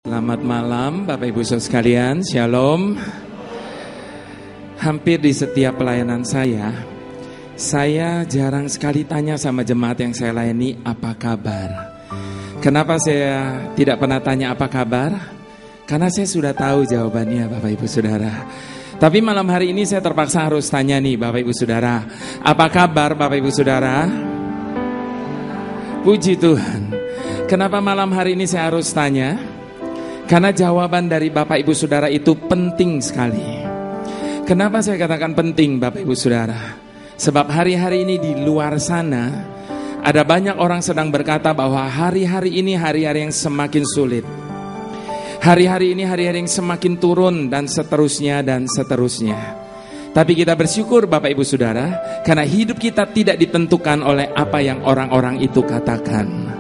Selamat malam Bapak Ibu Saudara sekalian, Shalom. Hampir di setiap pelayanan saya jarang sekali tanya sama jemaat yang saya layani, apa kabar? Kenapa saya tidak pernah tanya apa kabar? Karena saya sudah tahu jawabannya Bapak Ibu Saudara. Tapi malam hari ini saya terpaksa harus tanya nih Bapak Ibu Saudara, apa kabar Bapak Ibu Saudara? Puji Tuhan. Kenapa malam hari ini saya harus tanya? Karena jawaban dari Bapak Ibu Saudara itu penting sekali. Kenapa saya katakan penting Bapak Ibu Saudara? Sebab hari-hari ini di luar sana ada banyak orang sedang berkata bahwa hari-hari ini hari-hari yang semakin sulit. Hari-hari ini hari-hari yang semakin turun dan seterusnya dan seterusnya. Tapi kita bersyukur Bapak Ibu Saudara, karena hidup kita tidak ditentukan oleh apa yang orang-orang itu katakan.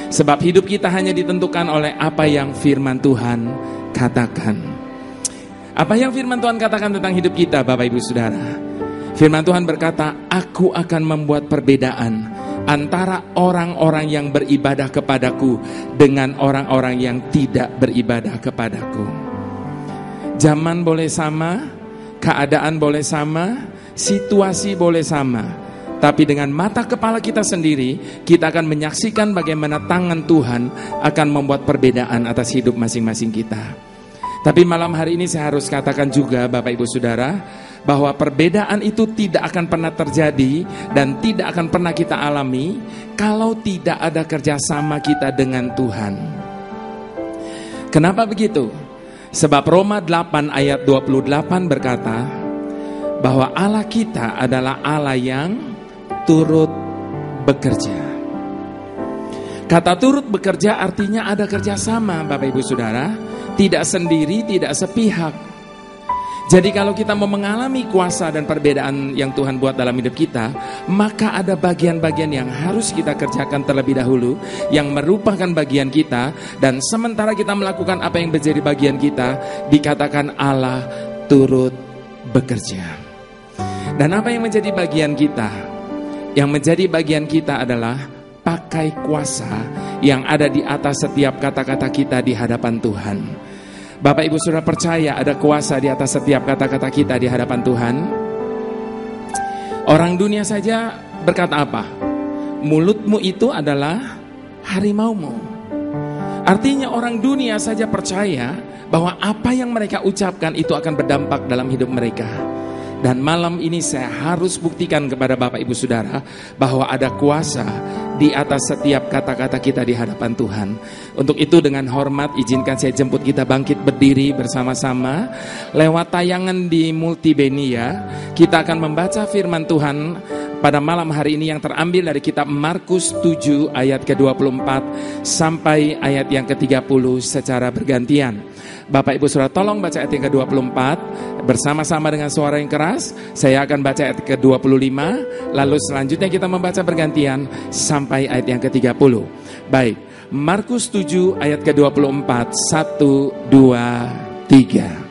Sebab hidup kita hanya ditentukan oleh apa yang firman Tuhan katakan. Apa yang firman Tuhan katakan tentang hidup kita Bapak Ibu Saudara? Firman Tuhan berkata, aku akan membuat perbedaan antara orang-orang yang beribadah kepadaku dengan orang-orang yang tidak beribadah kepadaku. Zaman boleh sama, keadaan boleh sama, situasi boleh sama. Tapi dengan mata kepala kita sendiri, kita akan menyaksikan bagaimana tangan Tuhan akan membuat perbedaan atas hidup masing-masing kita. Tapi malam hari ini saya harus katakan juga Bapak Ibu Saudara, bahwa perbedaan itu tidak akan pernah terjadi dan tidak akan pernah kita alami kalau tidak ada kerjasama kita dengan Tuhan. Kenapa begitu? Sebab Roma 8 ayat 28 berkata bahwa Allah kita adalah Allah yang turut bekerja. Kata turut bekerja artinya ada kerjasama Bapak Ibu Saudara, tidak sendiri, tidak sepihak. Jadi kalau kita mau mengalami kuasa dan perbedaan yang Tuhan buat dalam hidup kita, maka ada bagian-bagian yang harus kita kerjakan terlebih dahulu, yang merupakan bagian kita. Dan sementara kita melakukan apa yang menjadi bagian kita, dikatakan Allah turut bekerja. Dan apa yang menjadi bagian kita? Yang menjadi bagian kita adalah pakai kuasa yang ada di atas setiap kata-kata kita di hadapan Tuhan. Bapak Ibu Saudara percaya ada kuasa di atas setiap kata-kata kita di hadapan Tuhan? Orang dunia saja berkata apa? Mulutmu itu adalah harimaumu. Artinya orang dunia saja percaya bahwa apa yang mereka ucapkan itu akan berdampak dalam hidup mereka. Dan malam ini saya harus buktikan kepada Bapak Ibu Saudara bahwa ada kuasa di atas setiap kata-kata kita di hadapan Tuhan. Untuk itu dengan hormat izinkan saya jemput kita bangkit berdiri bersama-sama. Lewat tayangan di Multimedia kita akan membaca firman Tuhan pada malam hari ini yang terambil dari kitab Markus 7 ayat ke-24 sampai ayat yang ke-30 secara bergantian. Bapak Ibu Saudara tolong baca ayat yang ke-24 bersama-sama dengan suara yang keras. Saya akan baca ayat ke-25, lalu selanjutnya kita membaca bergantian sampai ayat yang ke-30. Baik, Markus 7 ayat ke-24, 1, 2, 3.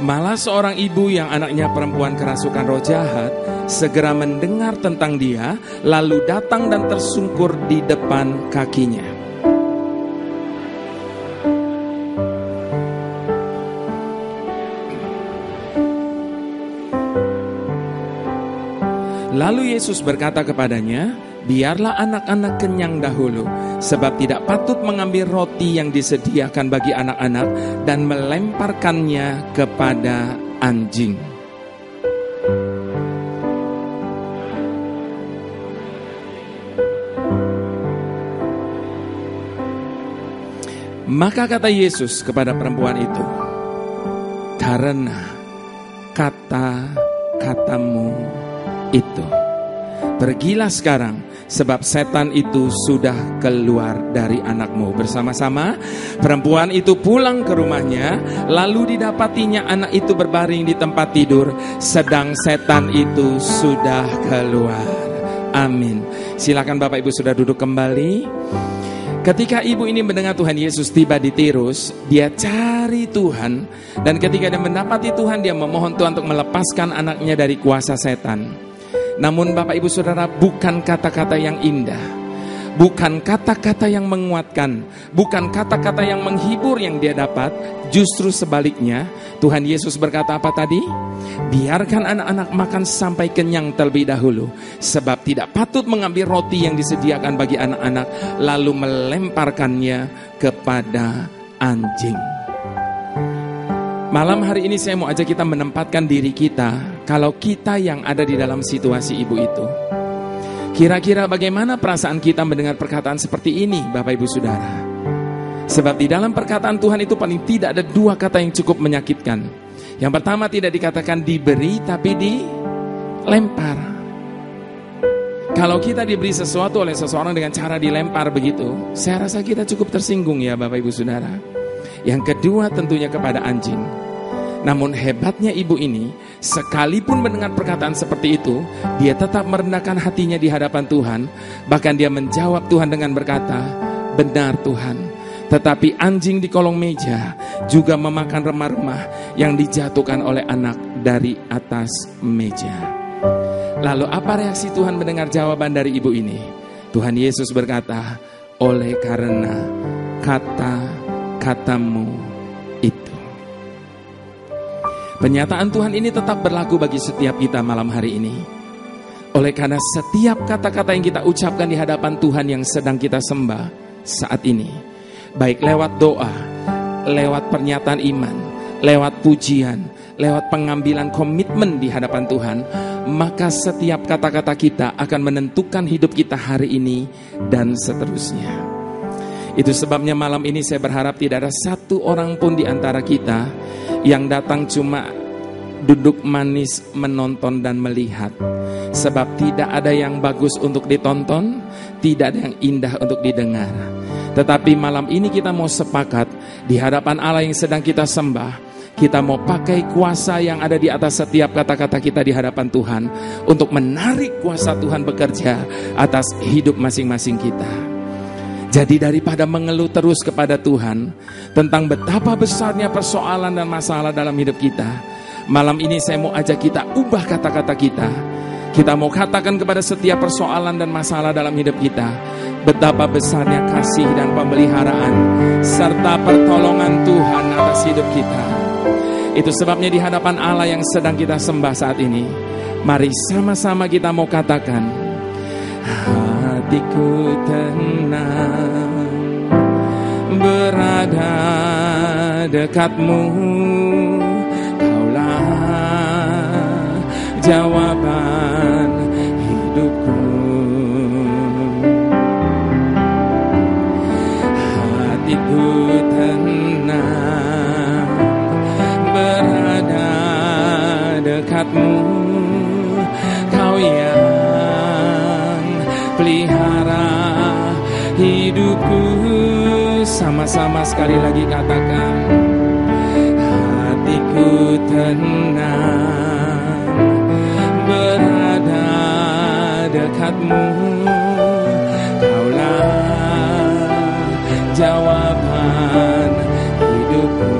Malah seorang ibu yang anaknya perempuan kerasukan roh jahat segera mendengar tentang dia, lalu datang dan tersungkur di depan kakinya. Lalu Yesus berkata kepadanya, biarlah anak-anak kenyang dahulu, sebab tidak patut mengambil roti yang disediakan bagi anak-anak dan melemparkannya kepada anjing. Maka kata Yesus kepada perempuan itu, karena kata-katamu itu, pergilah sekarang, sebab setan itu sudah keluar dari anakmu. Bersama-sama perempuan itu pulang ke rumahnya, lalu didapatinya anak itu berbaring di tempat tidur, sedang setan itu sudah keluar. Amin. Silakan Bapak Ibu sudah duduk kembali. Ketika ibu ini mendengar Tuhan Yesus tiba di Tirus, dia cari Tuhan. Dan ketika dia mendapati Tuhan, dia memohon Tuhan untuk melepaskan anaknya dari kuasa setan. Namun Bapak Ibu Saudara, bukan kata-kata yang indah, bukan kata-kata yang menguatkan, bukan kata-kata yang menghibur yang dia dapat. Justru sebaliknya, Tuhan Yesus berkata apa tadi? Biarkan anak-anak makan sampai kenyang terlebih dahulu, sebab tidak patut mengambil roti yang disediakan bagi anak-anak lalu melemparkannya kepada anjing. Malam hari ini saya mau ajak kita menempatkan diri kita, kalau kita yang ada di dalam situasi ibu itu. Kira-kira bagaimana perasaan kita mendengar perkataan seperti ini, Bapak Ibu Saudara? Sebab di dalam perkataan Tuhan itu paling tidak ada dua kata yang cukup menyakitkan. Yang pertama tidak dikatakan diberi, tapi dilempar. Kalau kita diberi sesuatu oleh seseorang dengan cara dilempar begitu, saya rasa kita cukup tersinggung ya Bapak Ibu Saudara. Yang kedua tentunya kepada anjing. Namun hebatnya ibu ini, sekalipun mendengar perkataan seperti itu, dia tetap merendahkan hatinya di hadapan Tuhan. Bahkan dia menjawab Tuhan dengan berkata, benar Tuhan, tetapi anjing di kolong meja juga memakan remah-remah yang dijatuhkan oleh anak dari atas meja. Lalu apa reaksi Tuhan mendengar jawaban dari ibu ini? Tuhan Yesus berkata, oleh karena kata-katamu itu. Pernyataan Tuhan ini tetap berlaku bagi setiap kita malam hari ini. Oleh karena setiap kata-kata yang kita ucapkan di hadapan Tuhan yang sedang kita sembah saat ini, baik lewat doa, lewat pernyataan iman, lewat pujian, lewat pengambilan komitmen di hadapan Tuhan, maka setiap kata-kata kita akan menentukan hidup kita hari ini dan seterusnya. Itu sebabnya malam ini saya berharap tidak ada satu orang pun di antara kita yang datang cuma duduk manis menonton dan melihat. Sebab tidak ada yang bagus untuk ditonton, tidak ada yang indah untuk didengar. Tetapi malam ini kita mau sepakat di hadapan Allah yang sedang kita sembah. Kita mau pakai kuasa yang ada di atas setiap kata-kata kita di hadapan Tuhan untuk menarik kuasa Tuhan bekerja atas hidup masing-masing kita. Jadi daripada mengeluh terus kepada Tuhan tentang betapa besarnya persoalan dan masalah dalam hidup kita, malam ini saya mau ajak kita ubah kata-kata kita. Kita mau katakan kepada setiap persoalan dan masalah dalam hidup kita, betapa besarnya kasih dan pemeliharaan serta pertolongan Tuhan atas hidup kita. Itu sebabnya di hadapan Allah yang sedang kita sembah saat ini, mari sama-sama kita mau katakan, hatiku tenang berada dekatmu, kaulah jawaban hidupku. Hatiku tenang berada dekatmu, kau yang pelihara hidupku. Sama-sama sekali lagi katakan, hatiku tenang berada dekatmu, kaulah jawaban hidupku.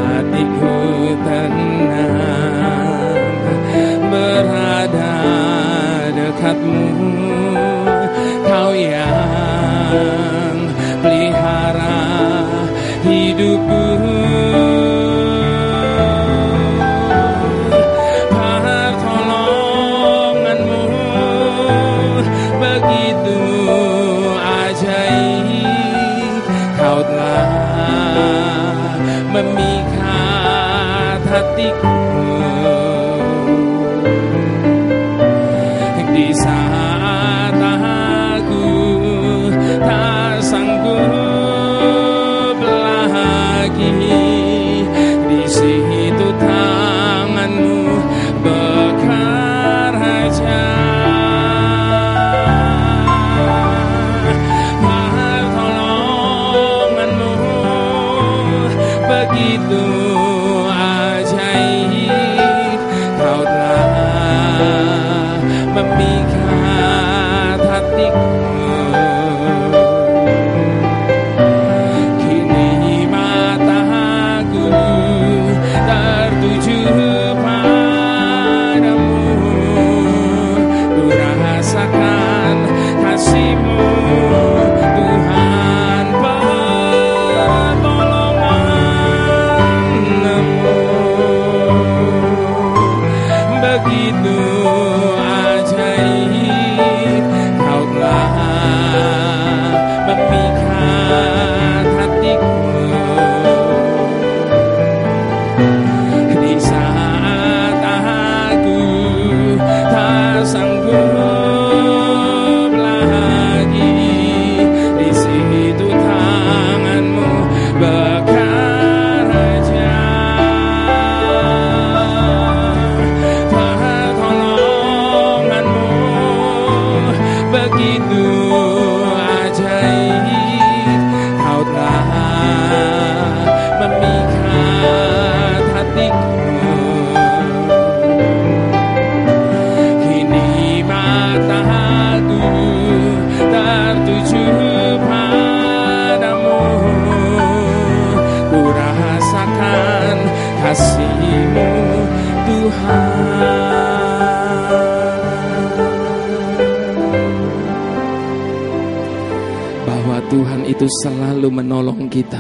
Hatiku tenang berada dekatmu, kau yang pelihara hidupku. Pertolonganmu begitu ajaib, kau telah memikat hatiku. Di saat aku tak sanggup lagi, di situ tanganmu bekerja. Pertolonganmu begitu ajaib, bahwa Tuhan itu selalu menolong kita.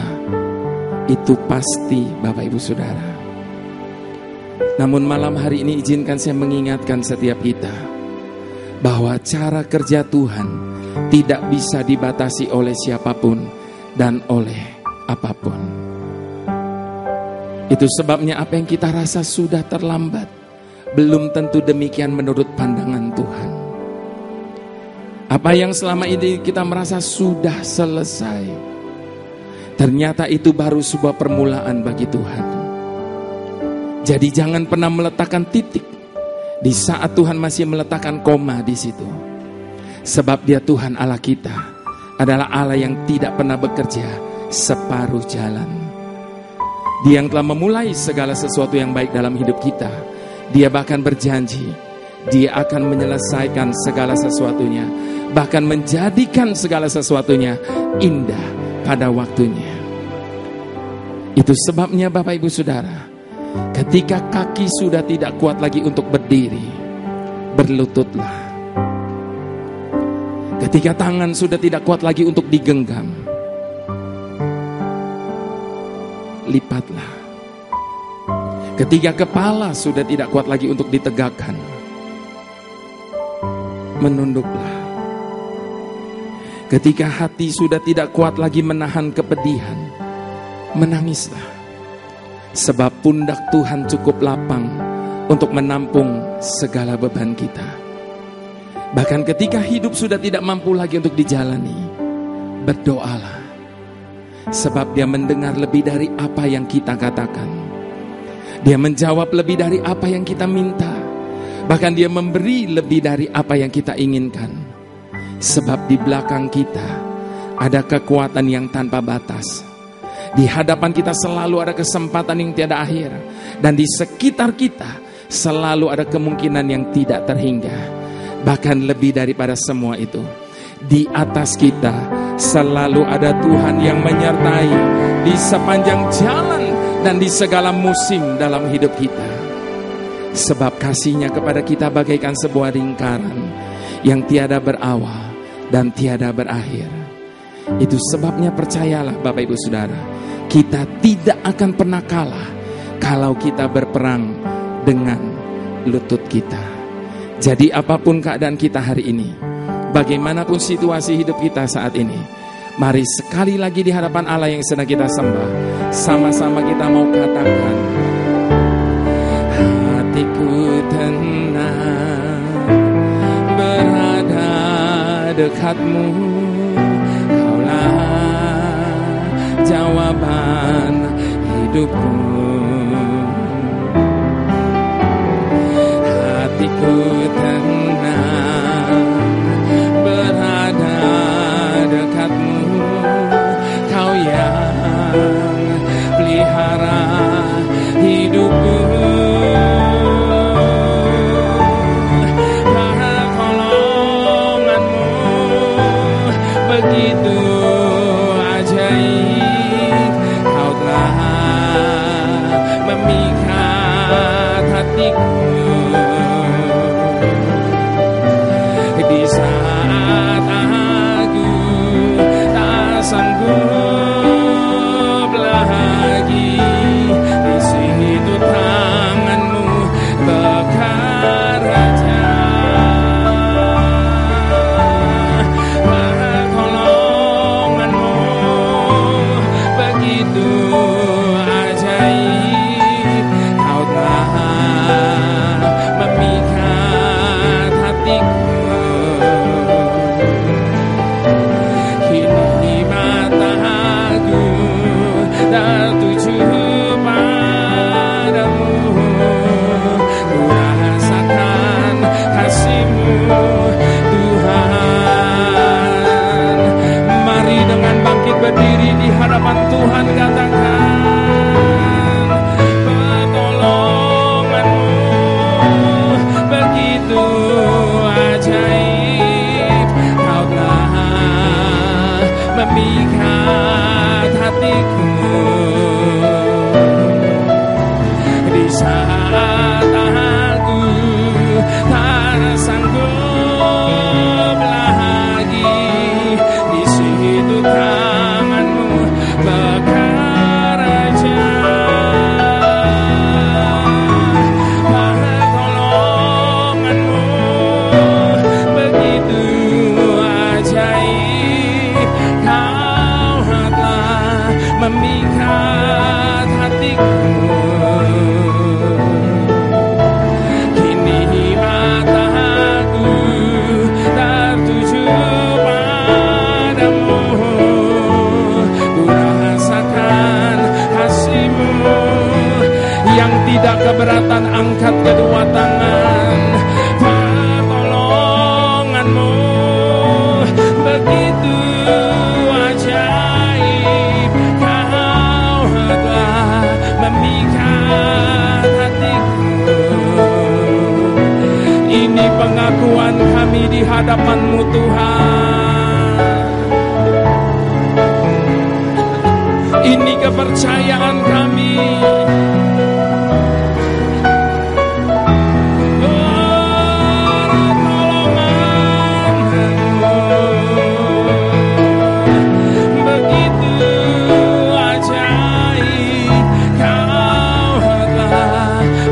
Itu pasti Bapak Ibu Saudara. Namun malam hari ini izinkan saya mengingatkan setiap kita bahwa cara kerja Tuhan tidak bisa dibatasi oleh siapapun dan oleh apapun. Itu sebabnya apa yang kita rasa sudah terlambat belum tentu demikian menurut pandangan Tuhan. Apa yang selama ini kita merasa sudah selesai, ternyata itu baru sebuah permulaan bagi Tuhan. Jadi jangan pernah meletakkan titik di saat Tuhan masih meletakkan koma di situ. Sebab Dia Tuhan Allah kita adalah Allah yang tidak pernah bekerja separuh jalan. Dia yang telah memulai segala sesuatu yang baik dalam hidup kita. Dia bahkan berjanji Dia akan menyelesaikan segala sesuatunya, bahkan menjadikan segala sesuatunya indah pada waktunya. Itu sebabnya Bapak Ibu Saudara, ketika kaki sudah tidak kuat lagi untuk berdiri, berlututlah. Ketika tangan sudah tidak kuat lagi untuk digenggam, lipatlah. Ketika kepala sudah tidak kuat lagi untuk ditegakkan, menunduklah. Ketika hati sudah tidak kuat lagi menahan kepedihan, menangislah. Sebab pundak Tuhan cukup lapang untuk menampung segala beban kita. Bahkan ketika hidup sudah tidak mampu lagi untuk dijalani, berdoalah. Sebab Dia mendengar lebih dari apa yang kita katakan. Dia menjawab lebih dari apa yang kita minta. Bahkan Dia memberi lebih dari apa yang kita inginkan. Sebab di belakang kita ada kekuatan yang tanpa batas. Di hadapan kita selalu ada kesempatan yang tiada akhir. Dan di sekitar kita selalu ada kemungkinan yang tidak terhingga. Bahkan lebih daripada semua itu, di atas kita selalu ada Tuhan yang menyertai di sepanjang jalan dan di segala musim dalam hidup kita. Sebab kasih-Nya kepada kita bagaikan sebuah lingkaran yang tiada berawal dan tiada berakhir. Itu sebabnya percayalah Bapak Ibu Saudara, kita tidak akan pernah kalah kalau kita berperang dengan lutut kita. Jadi apapun keadaan kita hari ini, bagaimanapun situasi hidup kita saat ini, mari sekali lagi di hadapan Allah yang sedang kita sembah, sama-sama kita mau katakan, hatiku tenang berada dekat-Mu, Kaulah jawaban hidupku. Hatiku tenang berada dekat-Mu, Kau yang pelihara hidupku. Pertolongan-Mu begitu ajaib, Kau telah memikat hatiku. Di saat aku tak sanggup lagi, di situ tangan-Mu bekerja. Pertolongan-Mu begitu ajaib, Kau telah memikat hatiku. Tertuju padamu, ku rasakan kasih-Mu Tuhan. Mari dengan bangkit berdiri di hadapan Tuhan, katakan, pertolongan-Mu begitu ajaib, Kau telah memikat hatiku. Di saat aku tak sanggup lagi, di situ memikat hatiku. Kini mataku tertuju padamu, ku rasakan kasih-Mu yang tidak keberatan. Angkat kedua tangan, pertolongan-Mu begitu ajaib. Kau telah memikat hatiku. Ini pengakuan kami di hadapan-Mu Tuhan. Ini kepercayaan kami.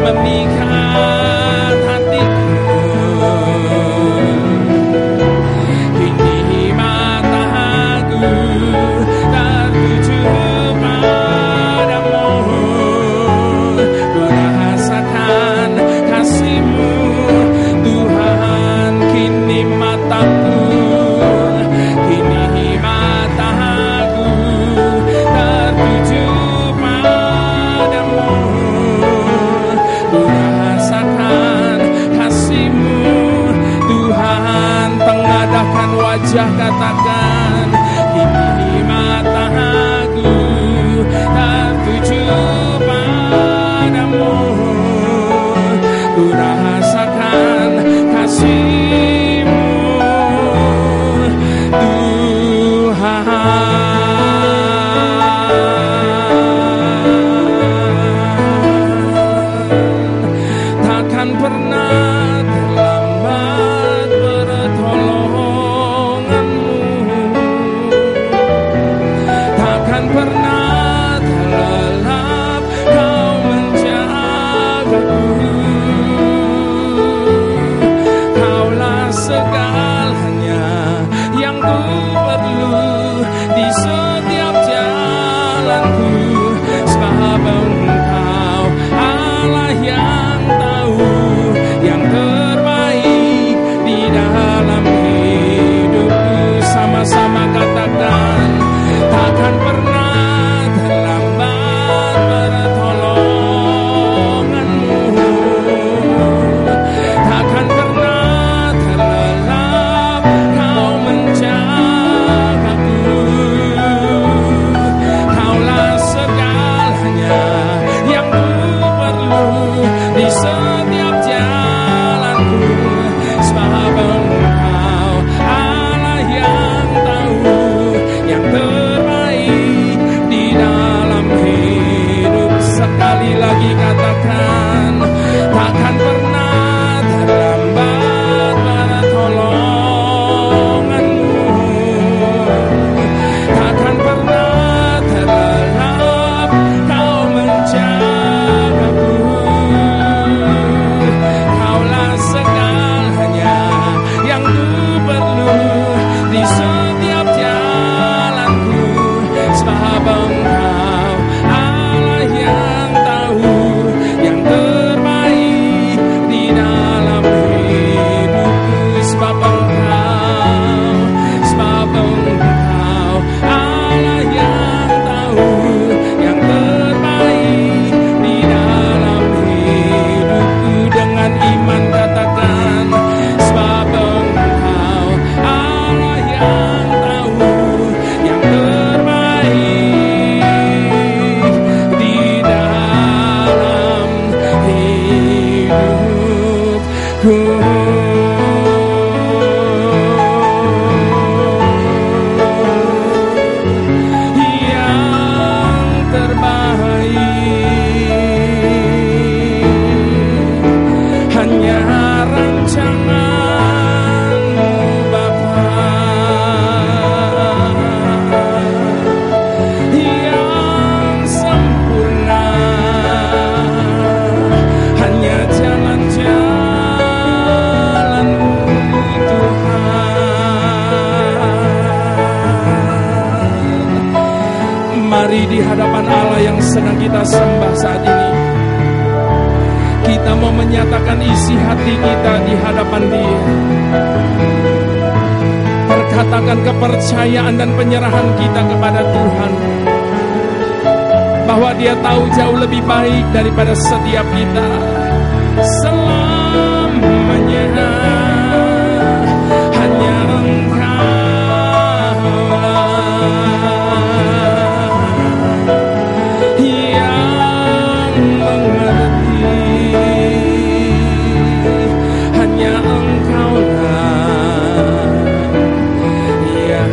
Memikat hatiku. Kini mataku tertuju padamu, ku rasakan kasih-Mu Tuhan. Kini mataku tertuju padamu, ku rasakan kasih-Mu Tuhan. Tengadahkan wajah, katakan, kini mataku tertuju padamu, ku rasakan kasih-Mu Tuhan. Takkan pernah terlambat pertolongan-Mu, takkan pernah terlelap Kau menjagaku. Kaulah segalanya yang ku perlu di setiap jalanku, sebab Engkau Allah yang tahu yang terbaik di dalam hidupku. Sama-sama katakan, takkan pernah mari di hadapan Allah yang sedang kita sembah saat ini. Kita mau menyatakan isi hati kita di hadapan Dia. Perkatakan kepercayaan dan penyerahan kita kepada Tuhan, bahwa Dia tahu jauh lebih baik daripada setiap kita. Selamanya hanya Engkau yang mengerti, hanya Engkau yang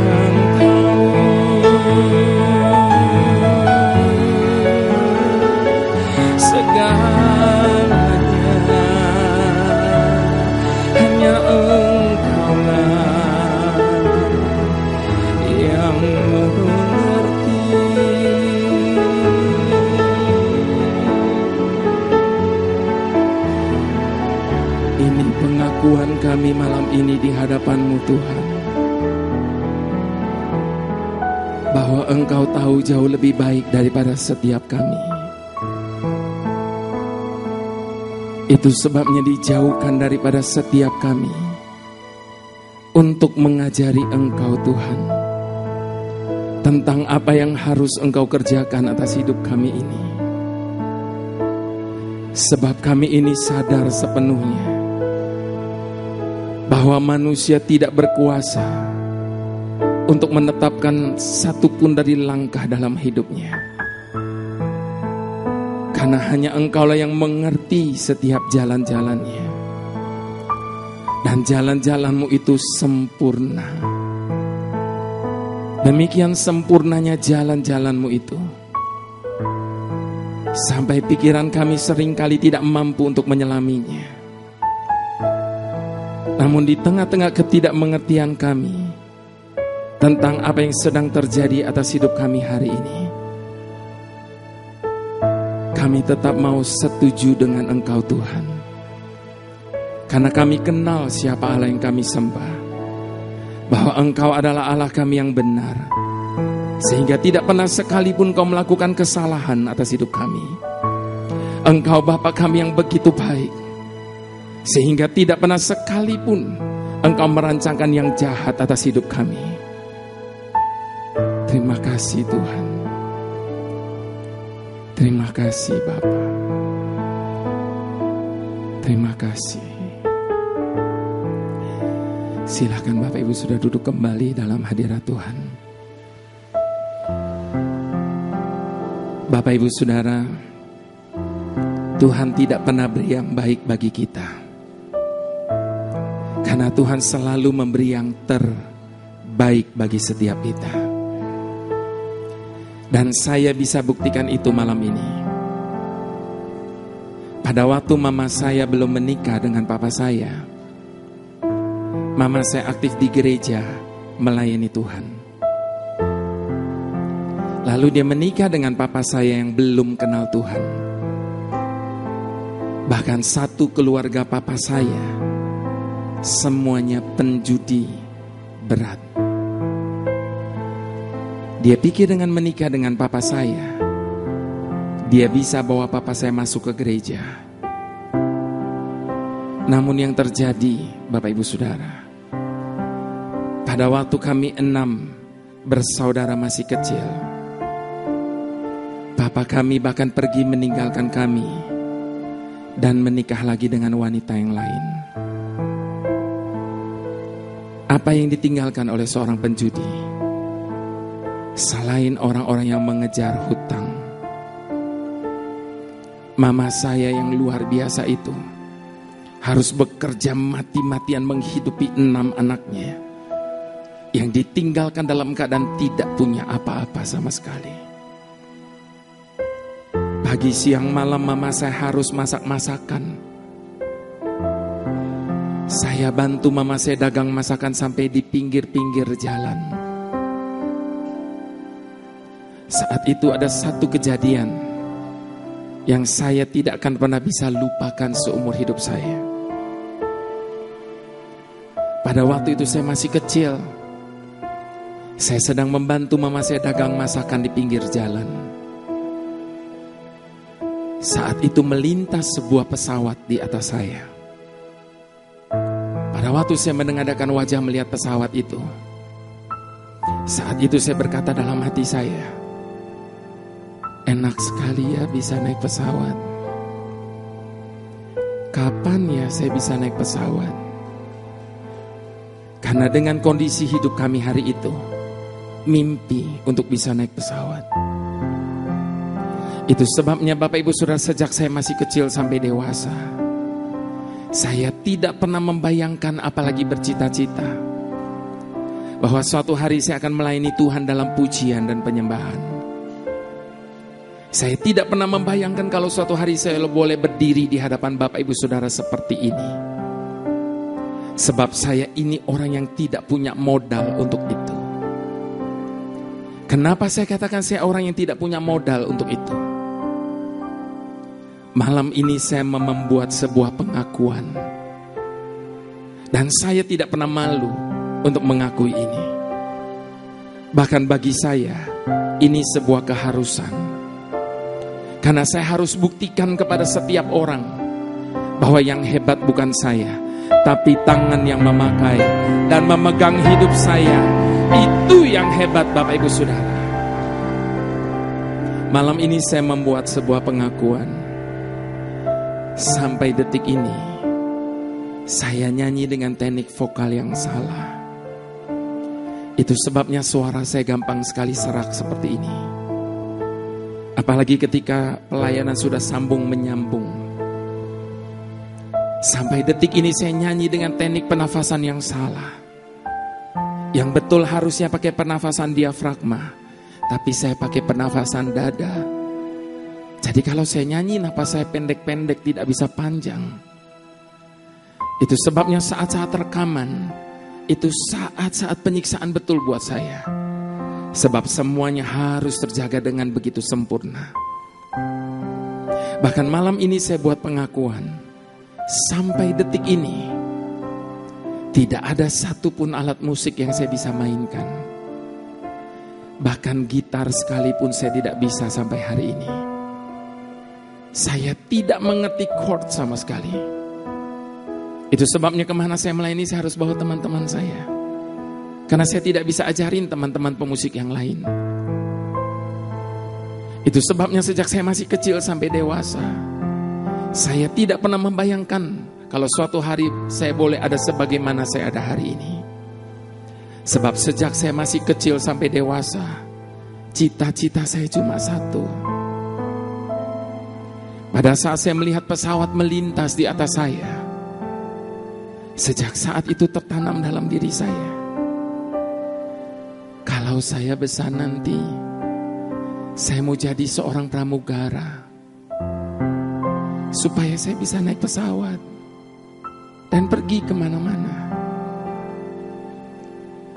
tahu segalanya, hanya Engkau yang mengerti. Ini pengakuan kami malam ini di hadapan-Mu Tuhan, bahwa Engkau tahu jauh lebih baik daripada setiap kami. Itu sebabnya dijauhkan daripada setiap kami untuk mengajari Engkau Tuhan tentang apa yang harus Engkau kerjakan atas hidup kami ini. Sebab kami ini sadar sepenuhnya bahwa manusia tidak berkuasa untuk menetapkan satu pun dari langkah dalam hidupnya. Karena hanya Engkaulah yang mengerti setiap jalan-jalannya. Dan jalan-jalan-Mu itu sempurna. Demikian sempurnanya jalan-jalan-Mu itu, sampai pikiran kami seringkali tidak mampu untuk menyelaminya. Namun di tengah-tengah ketidakmengertian kami tentang apa yang sedang terjadi atas hidup kami hari ini, kami tetap mau setuju dengan Engkau Tuhan. Karena kami kenal siapa Allah yang kami sembah, bahwa Engkau adalah Allah kami yang benar, sehingga tidak pernah sekalipun Kau melakukan kesalahan atas hidup kami. Engkau Bapa kami yang begitu baik, sehingga tidak pernah sekalipun Engkau merancangkan yang jahat atas hidup kami. Terima kasih Tuhan. Terima kasih Bapa. Terima kasih. Silakan Bapak Ibu sudah duduk kembali dalam hadirat Tuhan. Bapak Ibu Saudara, Tuhan tidak pernah beri yang baik bagi kita, karena Tuhan selalu memberi yang terbaik bagi setiap kita. Dan saya bisa buktikan itu malam ini. Pada waktu mama saya belum menikah dengan papa saya, mama saya aktif di gereja melayani Tuhan. Lalu dia menikah dengan papa saya yang belum kenal Tuhan. Bahkan satu keluarga papa saya semuanya penjudi berat. Dia pikir dengan menikah dengan papa saya, dia bisa bawa papa saya masuk ke gereja. Namun yang terjadi, Bapak Ibu Saudara, pada waktu kami 6 bersaudara masih kecil, papa kami bahkan pergi meninggalkan kami dan menikah lagi dengan wanita yang lain. Apa yang ditinggalkan oleh seorang penjudi? Selain orang-orang yang mengejar hutang, mama saya yang luar biasa itu harus bekerja mati-matian menghidupi 6 anaknya yang ditinggalkan dalam keadaan tidak punya apa-apa sama sekali. Pagi siang malam mama saya harus masak-masakan. Saya bantu mama saya dagang masakan sampai di pinggir-pinggir jalan. Saat itu ada satu kejadian yang saya tidak akan pernah bisa lupakan seumur hidup saya. Pada waktu itu saya masih kecil. Saya sedang membantu mama saya dagang masakan di pinggir jalan. Saat itu melintas sebuah pesawat di atas saya. Pada waktu saya menengadahkan wajah melihat pesawat itu, saat itu saya berkata dalam hati saya, enak sekali ya bisa naik pesawat. Kapan ya saya bisa naik pesawat? Karena dengan kondisi hidup kami hari itu, mimpi untuk bisa naik pesawat. Itu sebabnya Bapak Ibu Saudara, sejak saya masih kecil sampai dewasa, saya tidak pernah membayangkan, apalagi bercita-cita, bahwa suatu hari saya akan melayani Tuhan dalam pujian dan penyembahan. Saya tidak pernah membayangkan kalau suatu hari saya boleh berdiri di hadapan Bapak Ibu Saudara seperti ini. Sebab saya ini orang yang tidak punya modal untuk itu. Kenapa saya katakan saya orang yang tidak punya modal untuk itu? Malam ini saya membuat sebuah pengakuan. Dan saya tidak pernah malu untuk mengakui ini. Bahkan bagi saya, ini sebuah keharusan. Karena saya harus buktikan kepada setiap orang bahwa yang hebat bukan saya, tapi tangan yang memakai dan memegang hidup saya. Itu yang hebat Bapak Ibu Saudara. Malam ini saya membuat sebuah pengakuan. Sampai detik ini saya nyanyi dengan teknik vokal yang salah. Itu sebabnya suara saya gampang sekali serak seperti ini. Apalagi ketika pelayanan sudah sambung menyambung. Sampai detik ini saya nyanyi dengan teknik pernafasan yang salah. Yang betul harusnya pakai pernafasan diafragma, tapi saya pakai pernafasan dada. Jadi kalau saya nyanyi napas saya pendek-pendek, tidak bisa panjang. Itu sebabnya saat-saat rekaman, itu saat-saat penyiksaan betul buat saya. Sebab semuanya harus terjaga dengan begitu sempurna. Bahkan malam ini saya buat pengakuan, sampai detik ini tidak ada satupun alat musik yang saya bisa mainkan. Bahkan gitar sekalipun saya tidak bisa sampai hari ini. Saya tidak mengerti chord sama sekali. Itu sebabnya kemana saya melayani saya harus bawa teman-teman saya. Karena saya tidak bisa ajarin teman-teman pemusik yang lain. Itu sebabnya sejak saya masih kecil sampai dewasa, saya tidak pernah membayangkan kalau suatu hari saya boleh ada sebagaimana saya ada hari ini. Sebab sejak saya masih kecil sampai dewasa, cita-cita saya cuma satu. Pada saat saya melihat pesawat melintas di atas saya, sejak saat itu tertanam dalam diri saya, kalau saya besar nanti, saya mau jadi seorang pramugara, supaya saya bisa naik pesawat dan pergi kemana-mana.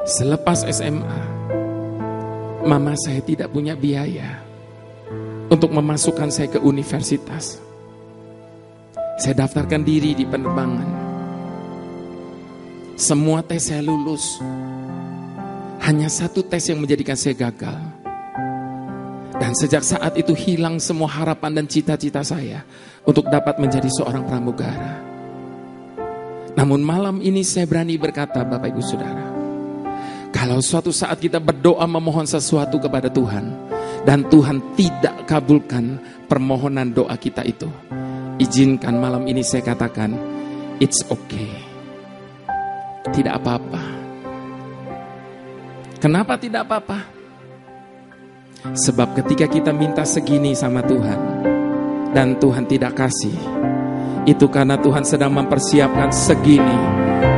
Selepas SMA, mama saya tidak punya biaya untuk memasukkan saya ke universitas. Saya daftarkan diri di penerbangan. Semua tes saya lulus. Hanya satu tes yang menjadikan saya gagal. Dan sejak saat itu hilang semua harapan dan cita-cita saya untuk dapat menjadi seorang pramugara. Namun malam ini saya berani berkata, Bapak Ibu Saudara, kalau suatu saat kita berdoa memohon sesuatu kepada Tuhan, dan Tuhan tidak kabulkan permohonan doa kita itu, izinkan malam ini saya katakan, it's okay. Tidak apa-apa. Kenapa tidak apa-apa? Sebab ketika kita minta segini sama Tuhan, dan Tuhan tidak kasih, itu karena Tuhan sedang mempersiapkan segini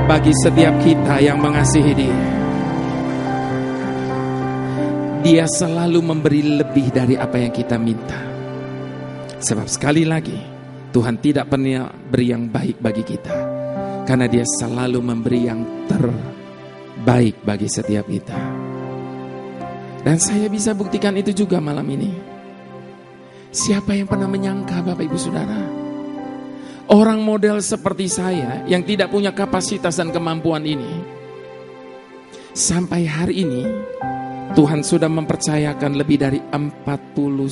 bagi setiap kita yang mengasihi Dia. Dia selalu memberi lebih dari apa yang kita minta. Sebab sekali lagi, Tuhan tidak pernah beri yang baik bagi kita, karena Dia selalu memberi yang terbaik bagi setiap kita. Dan saya bisa buktikan itu juga malam ini. Siapa yang pernah menyangka, Bapak Ibu Saudara, orang model seperti saya yang tidak punya kapasitas dan kemampuan ini, sampai hari ini Tuhan sudah mempercayakan lebih dari 40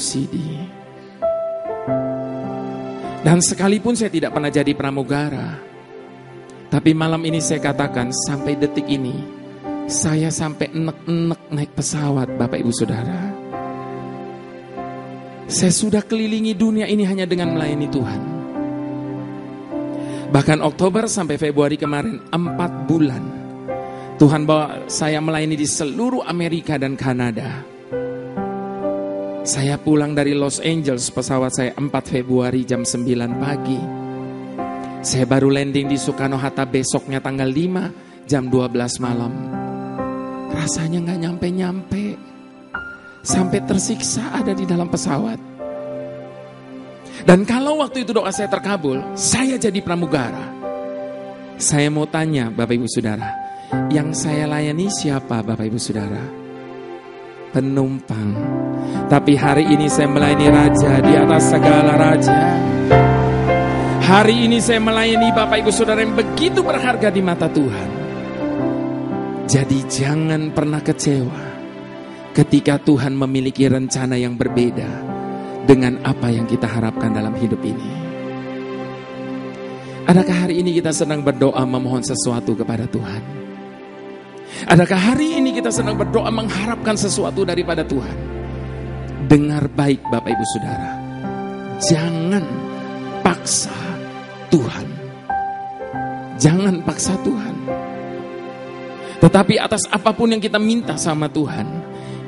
CD. Dan sekalipun saya tidak pernah jadi pramugara, tapi malam ini saya katakan sampai detik ini, saya sampai enek-enek naik pesawat Bapak Ibu Saudara. Saya sudah kelilingi dunia ini hanya dengan melayani Tuhan. Bahkan Oktober sampai Februari kemarin 4 bulan Tuhan bawa saya melayani di seluruh Amerika dan Kanada. Saya pulang dari Los Angeles, pesawat saya 4 Februari jam 9 pagi. Saya baru landing di Soekarno-Hatta besoknya tanggal 5 jam 12 malam. Rasanya gak nyampe-nyampe. Sampai tersiksa ada di dalam pesawat. Dan kalau waktu itu doa saya terkabul, saya jadi pramugara. Saya mau tanya Bapak Ibu Saudara, yang saya layani siapa Bapak Ibu Saudara? Penumpang. Tapi hari ini saya melayani Raja di atas segala raja. Hari ini saya melayani Bapak Ibu Saudara yang begitu berharga di mata Tuhan. Jadi jangan pernah kecewa ketika Tuhan memiliki rencana yang berbeda dengan apa yang kita harapkan dalam hidup ini. Adakah hari ini kita sedang berdoa memohon sesuatu kepada Tuhan? Adakah hari ini kita sedang berdoa mengharapkan sesuatu daripada Tuhan? Dengar baik Bapak Ibu Saudara, jangan paksa Tuhan. Jangan paksa Tuhan. Tetapi atas apapun yang kita minta sama Tuhan,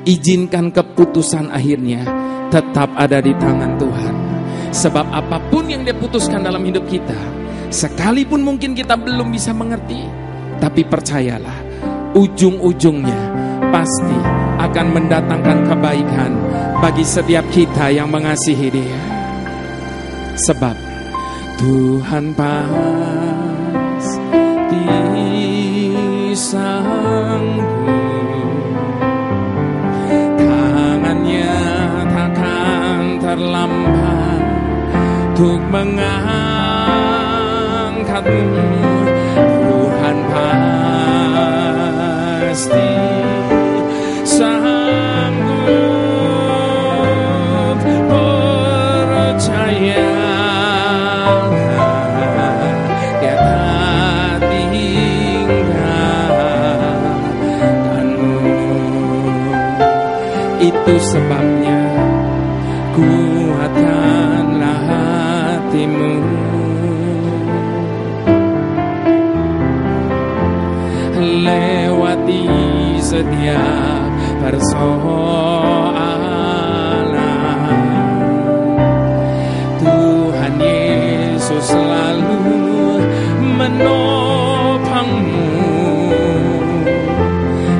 izinkan keputusan akhirnya tetap ada di tangan Tuhan. Sebab apapun yang Dia putuskan dalam hidup kita, sekalipun mungkin kita belum bisa mengerti, tapi percayalah, ujung-ujungnya pasti akan mendatangkan kebaikan bagi setiap kita yang mengasihi Dia. Sebab Tuhan pasti sanggup, tangannya takkan terlambat untuk mengangkatmu. Tuhan pasti sanggup, percaya Dia tak tinggalkanmu. Itu sebabnya kuatkanlah hatimu. Lewati setiap persoalan, Tuhan Yesus selalu menopangmu.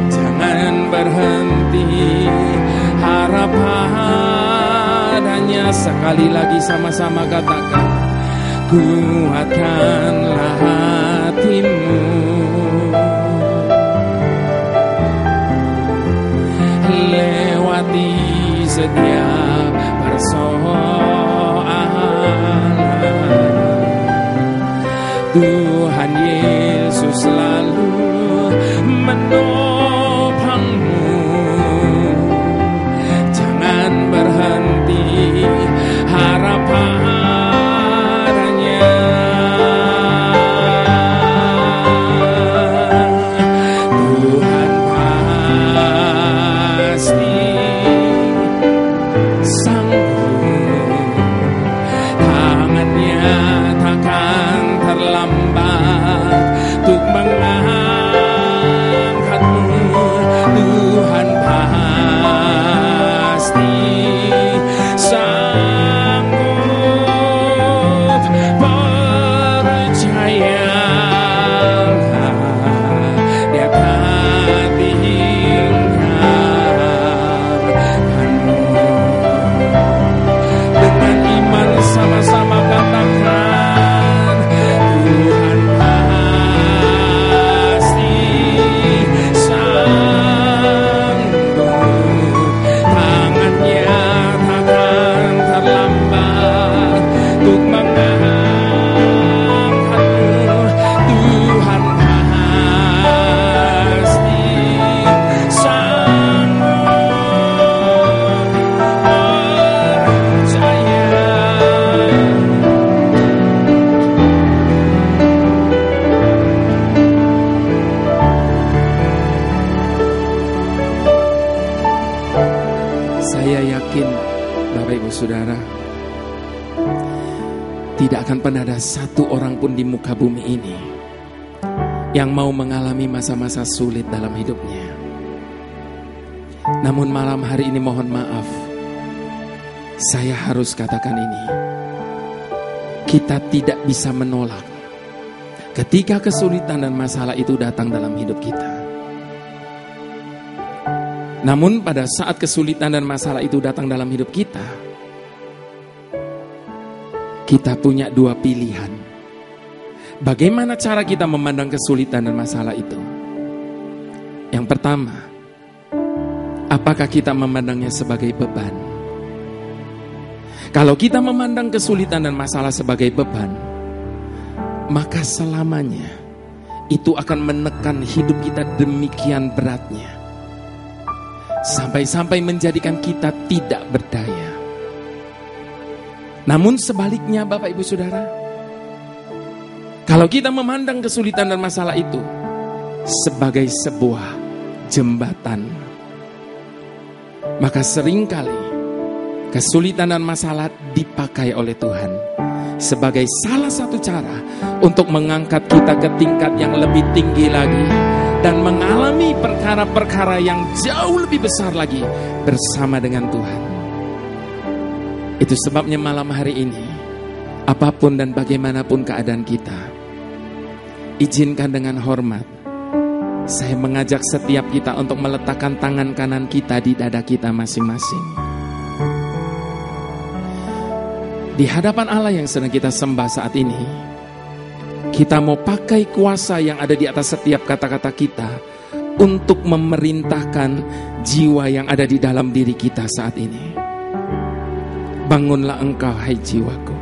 Jangan berhenti harap padanya. Sekali lagi sama-sama katakan, kuatkanlah hatimu. Lewati setiap persoalan, Tuhan Yesus selalu menopangmu. Jangan berhenti harap padanya. Tuhan pasti sanggup, tangannya takkan terlambat untuk mengangkatmu. Tuhan pasti sanggup, percayalah Dia tak tinggalkanmu. Dengan iman sama-sama katakan, Tuhan pasti sanggup, tangannya Saya yakin Bapak Ibu Saudara, tidak akan pernah ada satu orang pun di muka bumi ini yang mau mengalami masa-masa sulit dalam hidupnya. Namun malam hari ini mohon maaf, saya harus katakan ini. Kita tidak bisa menolak ketika kesulitan dan masalah itu datang dalam hidup kita. Namun pada saat kesulitan dan masalah itu datang dalam hidup kita punya dua pilihan. Bagaimana cara kita memandang kesulitan dan masalah itu? Yang pertama, apakah kita memandangnya sebagai beban? Kalau kita memandang kesulitan dan masalah sebagai beban, maka selamanya itu akan menekan hidup kita demikian beratnya, sampai-sampai menjadikan kita tidak berdaya. Namun sebaliknya Bapak Ibu Saudara, kalau kita memandang kesulitan dan masalah itu sebagai sebuah jembatan, maka seringkali kesulitan dan masalah dipakai oleh Tuhan sebagai salah satu cara untuk mengangkat kita ke tingkat yang lebih tinggi lagi dan mengalami perkara-perkara yang jauh lebih besar lagi bersama dengan Tuhan. Itu sebabnya malam hari ini, apapun dan bagaimanapun keadaan kita, izinkan dengan hormat saya mengajak setiap kita untuk meletakkan tangan kanan kita di dada kita masing-masing. Di hadapan Allah yang sedang kita sembah saat ini, kita mau pakai kuasa yang ada di atas setiap kata-kata kita untuk memerintahkan jiwa yang ada di dalam diri kita saat ini. Bangunlah engkau, hai jiwaku.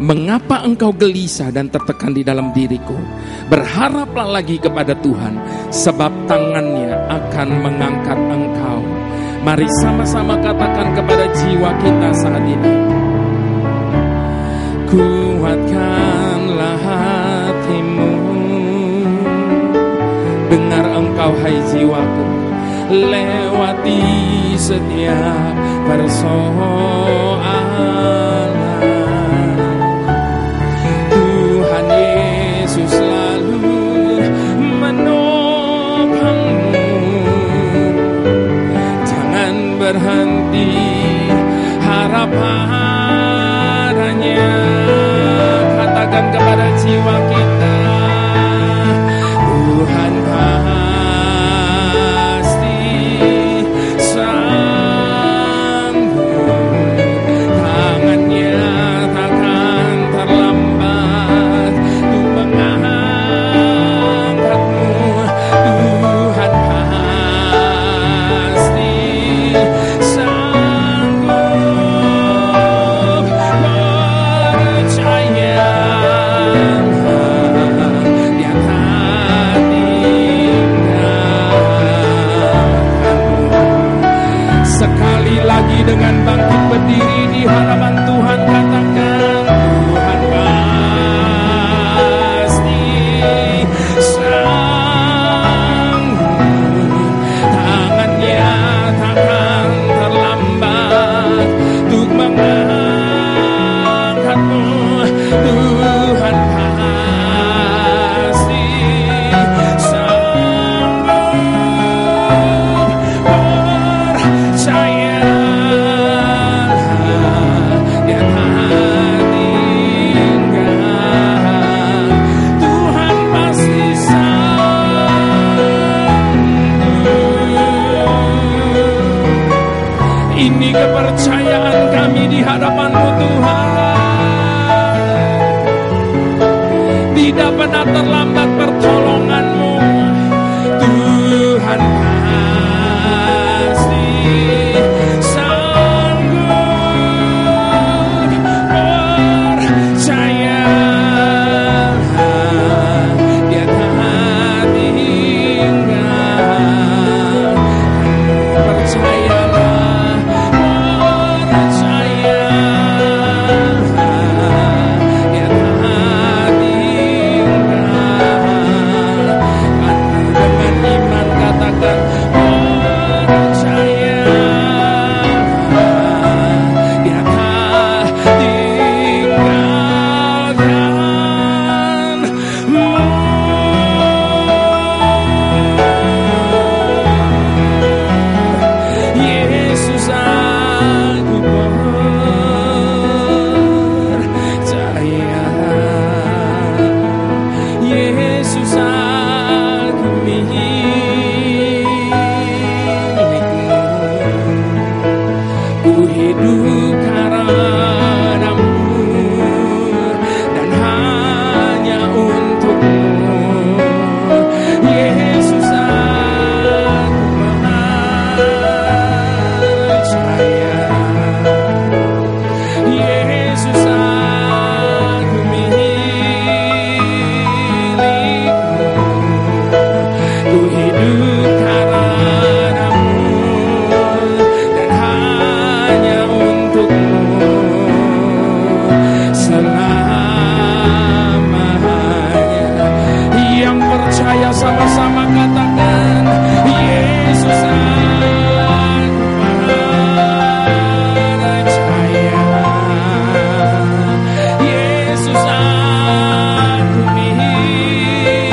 Mengapa engkau gelisah dan tertekan di dalam diriku? Berharaplah lagi kepada Tuhan, sebab tangannya akan mengangkat engkau. Mari sama-sama katakan kepada jiwa kita saat ini. Kuatkanlah hatimu, dengar engkau hai jiwaku, lewati setiap persoalan. Tuhan Yesus selalu menopangmu, jangan berhenti harap padanya. Katakan kepada jiwa kita, Tuhan pasti sanggup, tangannya takkan terlambat untuk mengangkatmu. Tuhan pasti sanggup, percaya. Sekali lagi dengan bangkit berdiri di hadapan Tuhan, katakan, Tuhan pasti sanggup, tangannya takkan terlambat untuk mengangkatmu. Tuhan pasti sanggup, percaya. Ini kepercayaan kami di hadapan-Mu Tuhan. Tidak pernah terlambat pertolongan-Mu. Tuhan pasti sanggup, percaya. Dia tak tinggal. Percayalah. Dia tak tinggal. ku hidup karenamu dan hanya untukmu. Yesus, aku percaya. Yesus, aku milikmu. Ku hidup karenamu dan hanya untukmu selamanya. Yang percaya sama-sama katakan, Yesus, aku percaya. Yesus, aku milikmu.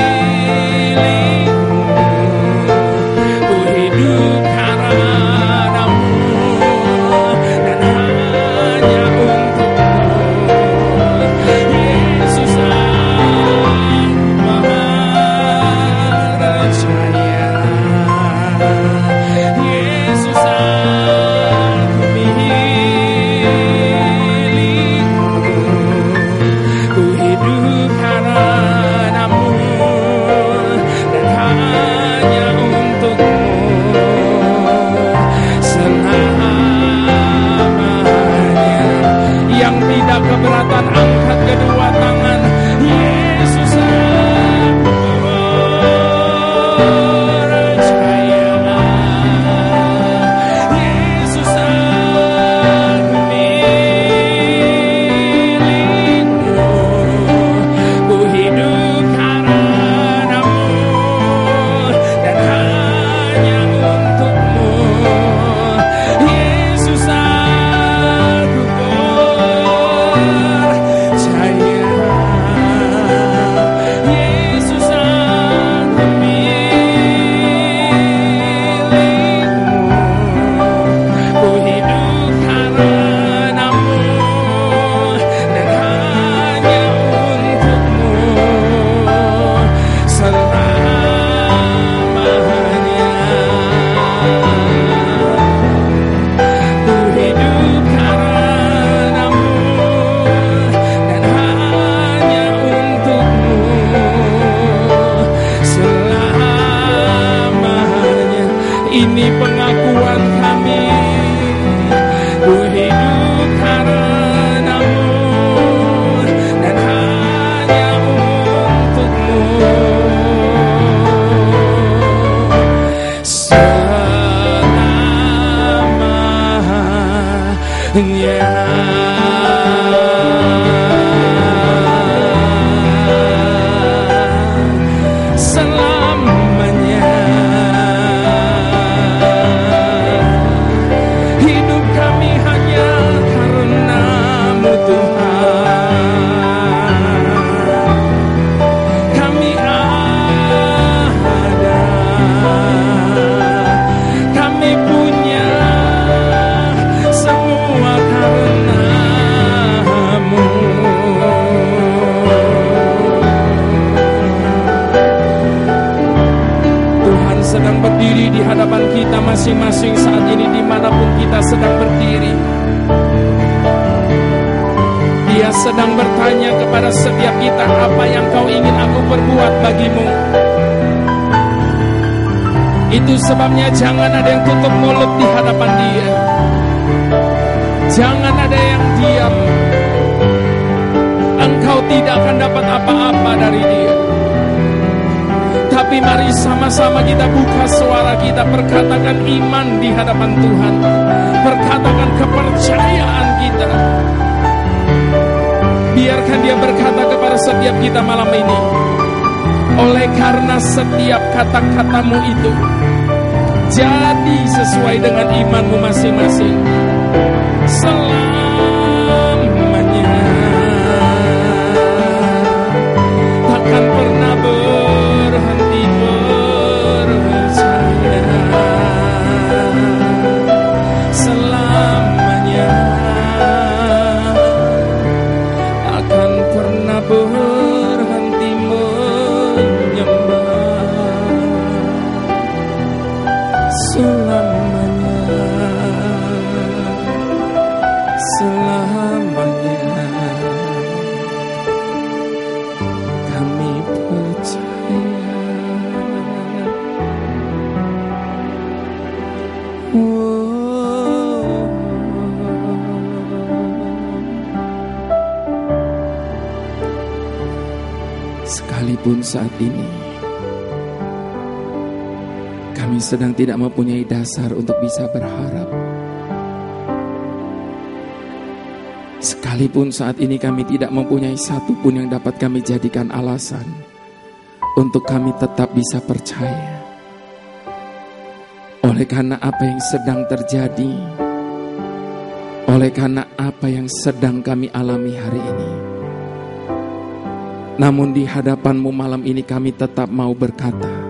Ku hidup karenamu dan hanya untukmu. Yesus, aku percaya. Yesus, aku milikmu. Ku hidup karenamu dan hanya untukmu selamanya. Yang tidak keberatan angkat kedua tangan. Yesus, aku percaya. Yesus, aku milikmu. Ku hidup karenamu dan hanya untukmu. Yesus, aku percaya. Yesus, aku milikmu. Ku hidup karenamu dan hanya untukmu selamanya. Ku hidup karenamu dan hanya untukmu selamanya. Ini pengakuan kami. Ku hidup karenamu dan hanya untukmu selamanya. Selamanya. Hidup kami hanya karenamu Tuhan. Kami ada, kami punya semua karenamu. Tuhan sedang berdiri di hadapan kita masing-masing saat ini, dimanapun kita sedang berdiri. Dia sedang bertanya kepada setiap kita, apa yang kau ingin aku perbuat bagimu? Itu sebabnya jangan ada yang tutup mulut di hadapan Dia. Jangan ada yang diam. Engkau tidak akan dapat apa-apa dari Dia. Tapi mari sama-sama kita buka suara kita, perkatakan iman di hadapan Tuhan. Perkatakan kepercayaan kita. Biarkan Dia berkata kepada setiap kita malam ini. Oleh karena setiap kata-katamu itu jadi sesuai dengan imanmu masing-masing selamanya. Takkan pernah berhenti percaya selamanya. Takkan pernah berhenti menyembah selamanya. Sekalipun saat ini kami sedang tidak mempunyai dasar untuk bisa berharap. Sekalipun saat ini kami tidak mempunyai satu pun yang dapat kami jadikan alasan untuk kami tetap bisa percaya. Oleh karena apa yang sedang terjadi, oleh karena apa yang sedang kami alami hari ini. Namun di hadapan-Mu malam ini kami tetap mau berkata,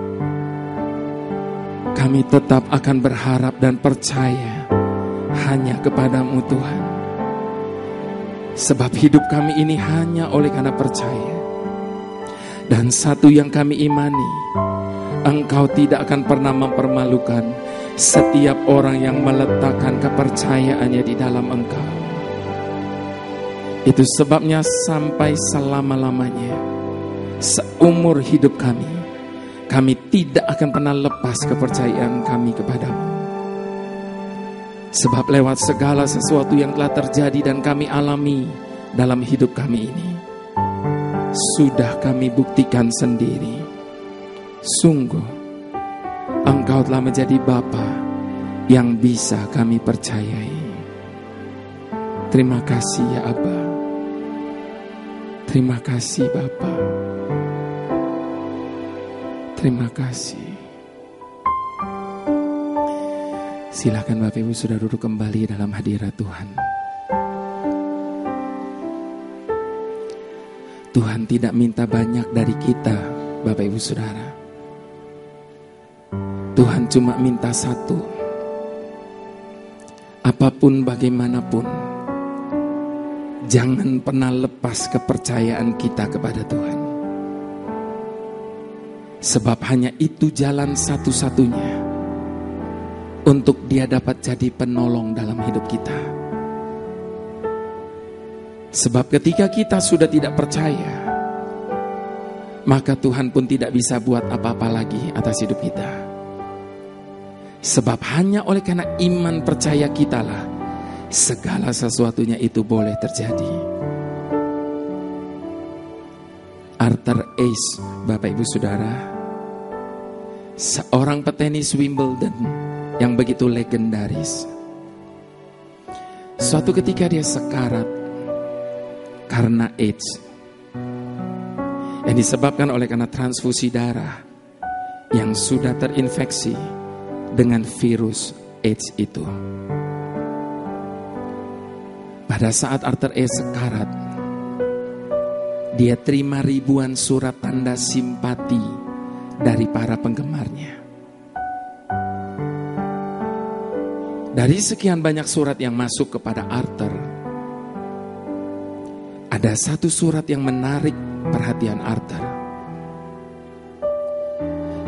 kami tetap akan berharap dan percaya hanya kepada-Mu Tuhan. Sebab hidup kami ini hanya oleh karena percaya. Dan satu yang kami imani, Engkau tidak akan pernah mempermalukan setiap orang yang meletakkan kepercayaannya di dalam Engkau. Itu sebabnya sampai selama-lamanya, seumur hidup kami tidak akan pernah lepas kepercayaan kami kepadamu. Sebab lewat segala sesuatu yang telah terjadi dan kami alami dalam hidup kami ini, sudah kami buktikan sendiri. Sungguh, Engkau telah menjadi Bapa yang bisa kami percayai. Terima kasih ya Aba. Terima kasih Bapa. Terima kasih. Silakan Bapak Ibu sudah duduk kembali dalam hadirat Tuhan. Tuhan tidak minta banyak dari kita, Bapak Ibu Saudara. Tuhan cuma minta satu. Apapun bagaimanapun, jangan pernah lepas kepercayaan kita kepada Tuhan. Sebab hanya itu jalan satu-satunya untuk Dia dapat jadi penolong dalam hidup kita. Sebab ketika kita sudah tidak percaya, maka Tuhan pun tidak bisa buat apa-apa lagi atas hidup kita. Sebab hanya oleh karena iman percaya kitalah segala sesuatunya itu boleh terjadi. Arthur Ashe, Bapak Ibu Saudara, seorang petenis Wimbledon yang begitu legendaris. Suatu ketika dia sekarat karena AIDS yang disebabkan oleh karena transfusi darah yang sudah terinfeksi dengan virus AIDS itu. Pada saat Arthur Ashe sekarat, dia terima ribuan surat tanda simpati dari para penggemarnya. Dari sekian banyak surat yang masuk kepada Arthur, ada satu surat yang menarik perhatian Arthur.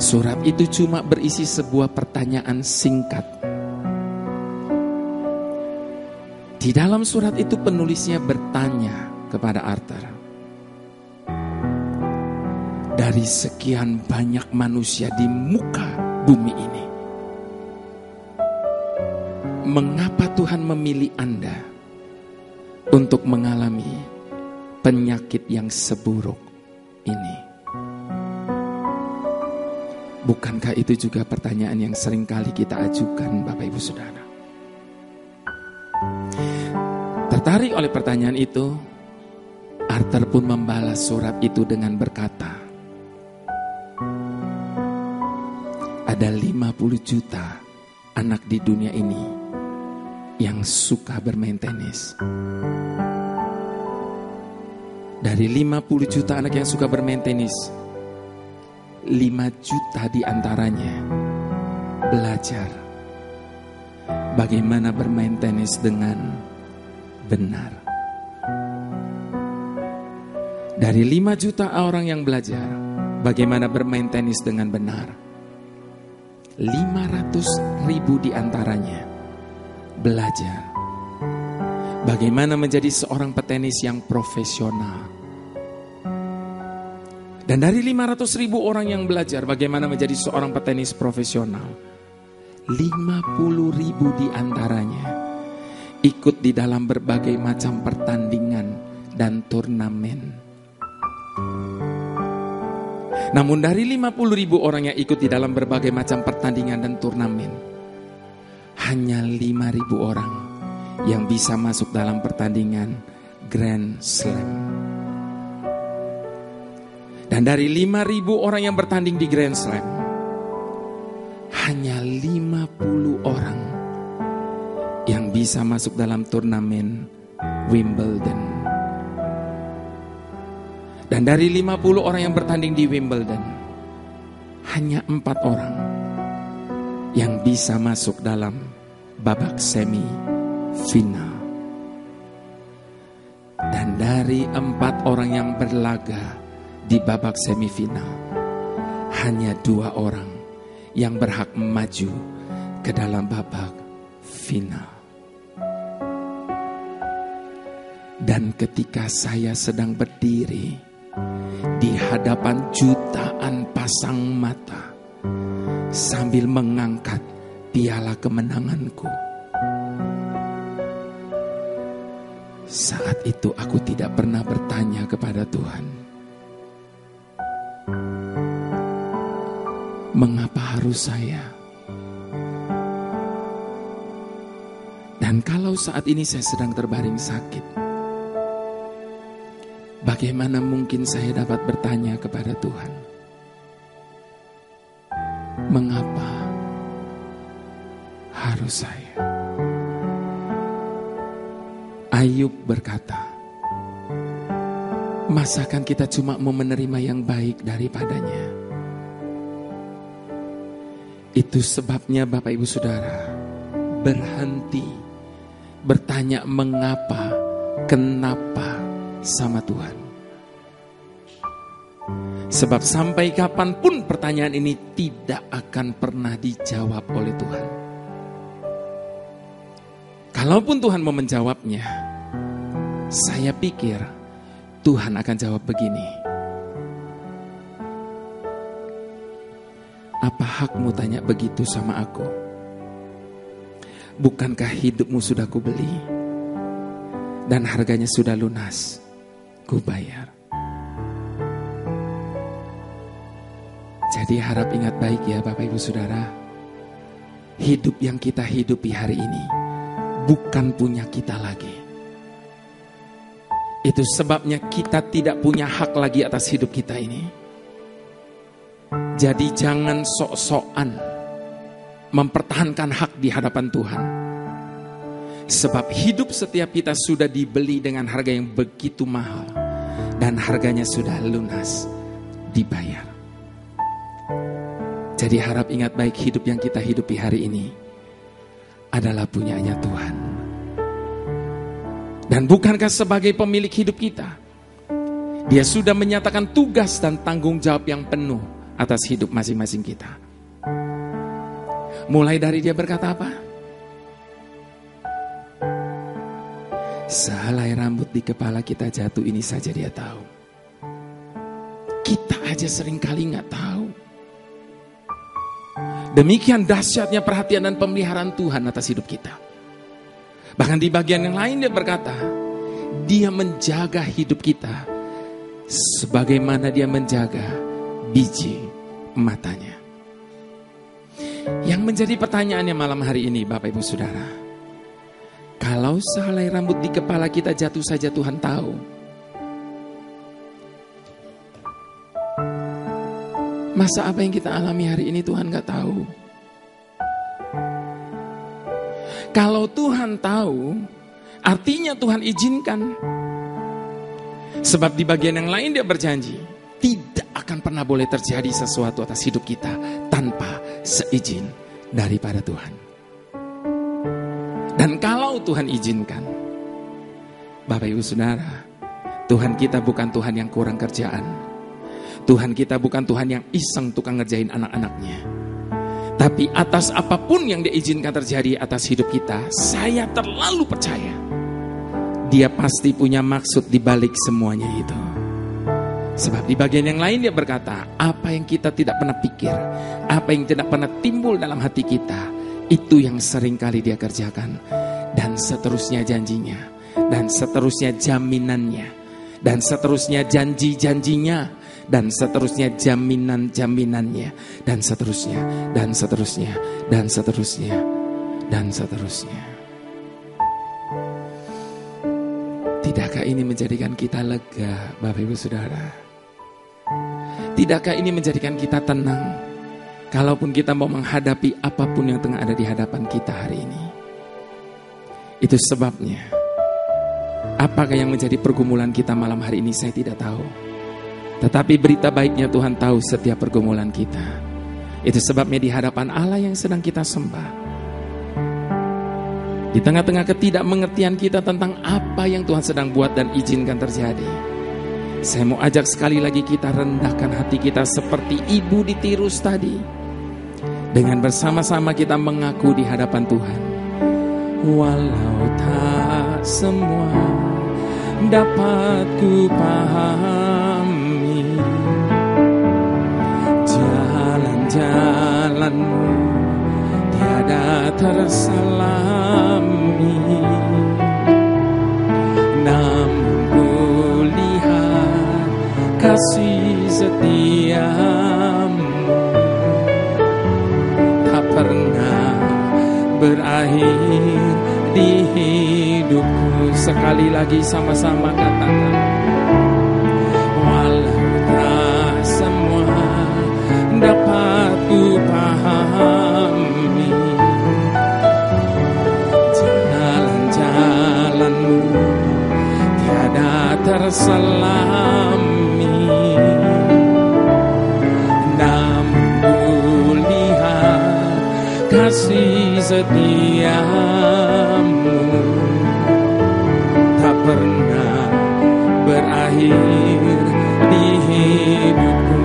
Surat itu cuma berisi sebuah pertanyaan singkat. Di dalam surat itu penulisnya bertanya kepada Arthur, dari sekian banyak manusia di muka bumi ini, mengapa Tuhan memilih Anda untuk mengalami penyakit yang seburuk ini? Bukankah itu juga pertanyaan yang sering kali kita ajukan, Bapak Ibu Saudara? Tertarik oleh pertanyaan itu, Arthur pun membalas surat itu dengan berkata, ada 50 juta anak di dunia ini yang suka bermain tenis. Dari 50 juta anak yang suka bermain tenis, 5 juta diantaranya belajar bagaimana bermain tenis dengan benar. Dari 5 juta orang yang belajar bagaimana bermain tenis dengan benar, 500.000 diantaranya belajar bagaimana menjadi seorang petenis yang profesional. Dan dari 500.000 orang yang belajar bagaimana menjadi seorang petenis profesional, 50.000 diantaranya ikut di dalam berbagai macam pertandingan dan turnamen. Namun dari 50.000 orang yang ikut di dalam berbagai macam pertandingan dan turnamen, hanya 5.000 orang yang bisa masuk dalam pertandingan Grand Slam. Dan dari 5.000 orang yang bertanding di Grand Slam, hanya 50 orang yang bisa masuk dalam turnamen Wimbledon. Dan dari 50 orang yang bertanding di Wimbledon, hanya 4 orang yang bisa masuk dalam babak semi final. Dan dari 4 orang yang berlaga di babak semifinal, hanya 2 orang yang berhak maju ke dalam babak final. Dan ketika saya sedang berdiri di hadapan jutaan pasang mata sambil mengangkat piala kemenanganku, saat itu aku tidak pernah bertanya kepada Tuhan, mengapa harus saya? Dan kalau saat ini saya sedang terbaring sakit, bagaimana mungkin saya dapat bertanya kepada Tuhan, mengapa harus saya? Ayub berkata, masakan kita cuma mau menerima yang baik daripadanya? Itu sebabnya Bapak Ibu Saudara berhenti bertanya mengapa, kenapa sama Tuhan. Sebab sampai kapanpun pertanyaan ini tidak akan pernah dijawab oleh Tuhan. Kalaupun Tuhan mau menjawabnya, saya pikir Tuhan akan jawab begini, apa hakmu tanya begitu sama aku? Bukankah hidupmu sudah kubeli dan harganya sudah lunas kubayar? Jadi harap ingat baik ya Bapak Ibu Saudara, hidup yang kita hidupi hari ini bukan punya kita lagi. Itu sebabnya kita tidak punya hak lagi atas hidup kita ini. Jadi jangan sok-sokan mempertahankan hak di hadapan Tuhan. Sebab hidup setiap kita sudah dibeli dengan harga yang begitu mahal. Dan harganya sudah lunas dibayar. Jadi harap ingat baik, hidup yang kita hidupi hari ini adalah punyanya Tuhan. Dan bukankah sebagai pemilik hidup kita, Dia sudah menyatakan tugas dan tanggung jawab yang penuh atas hidup masing-masing kita. Mulai dari Dia berkata apa? Sehelai rambut di kepala kita jatuh ini saja Dia tahu. Kita aja seringkali gak tahu. Demikian dahsyatnya perhatian dan pemeliharaan Tuhan atas hidup kita. Bahkan di bagian yang lain Dia berkata, Dia menjaga hidup kita sebagaimana Dia menjaga biji matanya. Yang menjadi pertanyaannya malam hari ini Bapak Ibu Saudara, kalau sehelai rambut di kepala kita jatuh saja Tuhan tahu, masa apa yang kita alami hari ini Tuhan gak tahu? Kalau Tuhan tahu, artinya Tuhan izinkan. Sebab di bagian yang lain Dia berjanji, tidak akan pernah boleh terjadi sesuatu atas hidup kita tanpa seizin daripada Tuhan. Dan kalau Tuhan izinkan, Bapak Ibu Saudara, Tuhan kita bukan Tuhan yang kurang kerjaan. Tuhan kita bukan Tuhan yang iseng tukang ngerjain anak-anaknya. Tapi atas apapun yang Dia izinkan terjadi atas hidup kita, saya terlalu percaya Dia pasti punya maksud di balik semuanya itu. Sebab di bagian yang lain Dia berkata, apa yang kita tidak pernah pikir, apa yang tidak pernah timbul dalam hati kita, itu yang sering kali Dia kerjakan. Dan seterusnya janjinya, dan seterusnya jaminannya, dan seterusnya janji-janjinya, dan seterusnya jaminan-jaminannya, dan seterusnya, dan seterusnya, dan seterusnya, dan seterusnya. Tidakkah ini menjadikan kita lega, Bapak Ibu Saudara? Tidakkah ini menjadikan kita tenang, kalaupun kita mau menghadapi apapun yang tengah ada di hadapan kita hari ini? Itu sebabnya, apakah yang menjadi pergumulan kita malam hari ini saya tidak tahu. Tetapi berita baiknya Tuhan tahu setiap pergumulan kita. Itu sebabnya di hadapan Allah yang sedang kita sembah, di tengah-tengah ketidakmengertian kita tentang apa yang Tuhan sedang buat dan izinkan terjadi, saya mau ajak sekali lagi kita rendahkan hati kita seperti ibu di Tirus tadi. Dengan bersama-sama kita mengaku di hadapan Tuhan. Walau tak semua dapat ku pahami, jalan-jalanmu tiada terselami, namun ku lihat kasih setiamu tak pernah berakhir di hidupku. Sekali lagi sama-sama katakan, walau tak semua dapat ku pahami, jalan-jalanmu tiada terselami, namun ku lihat kasih setiamu tak pernah berakhir di hidupku.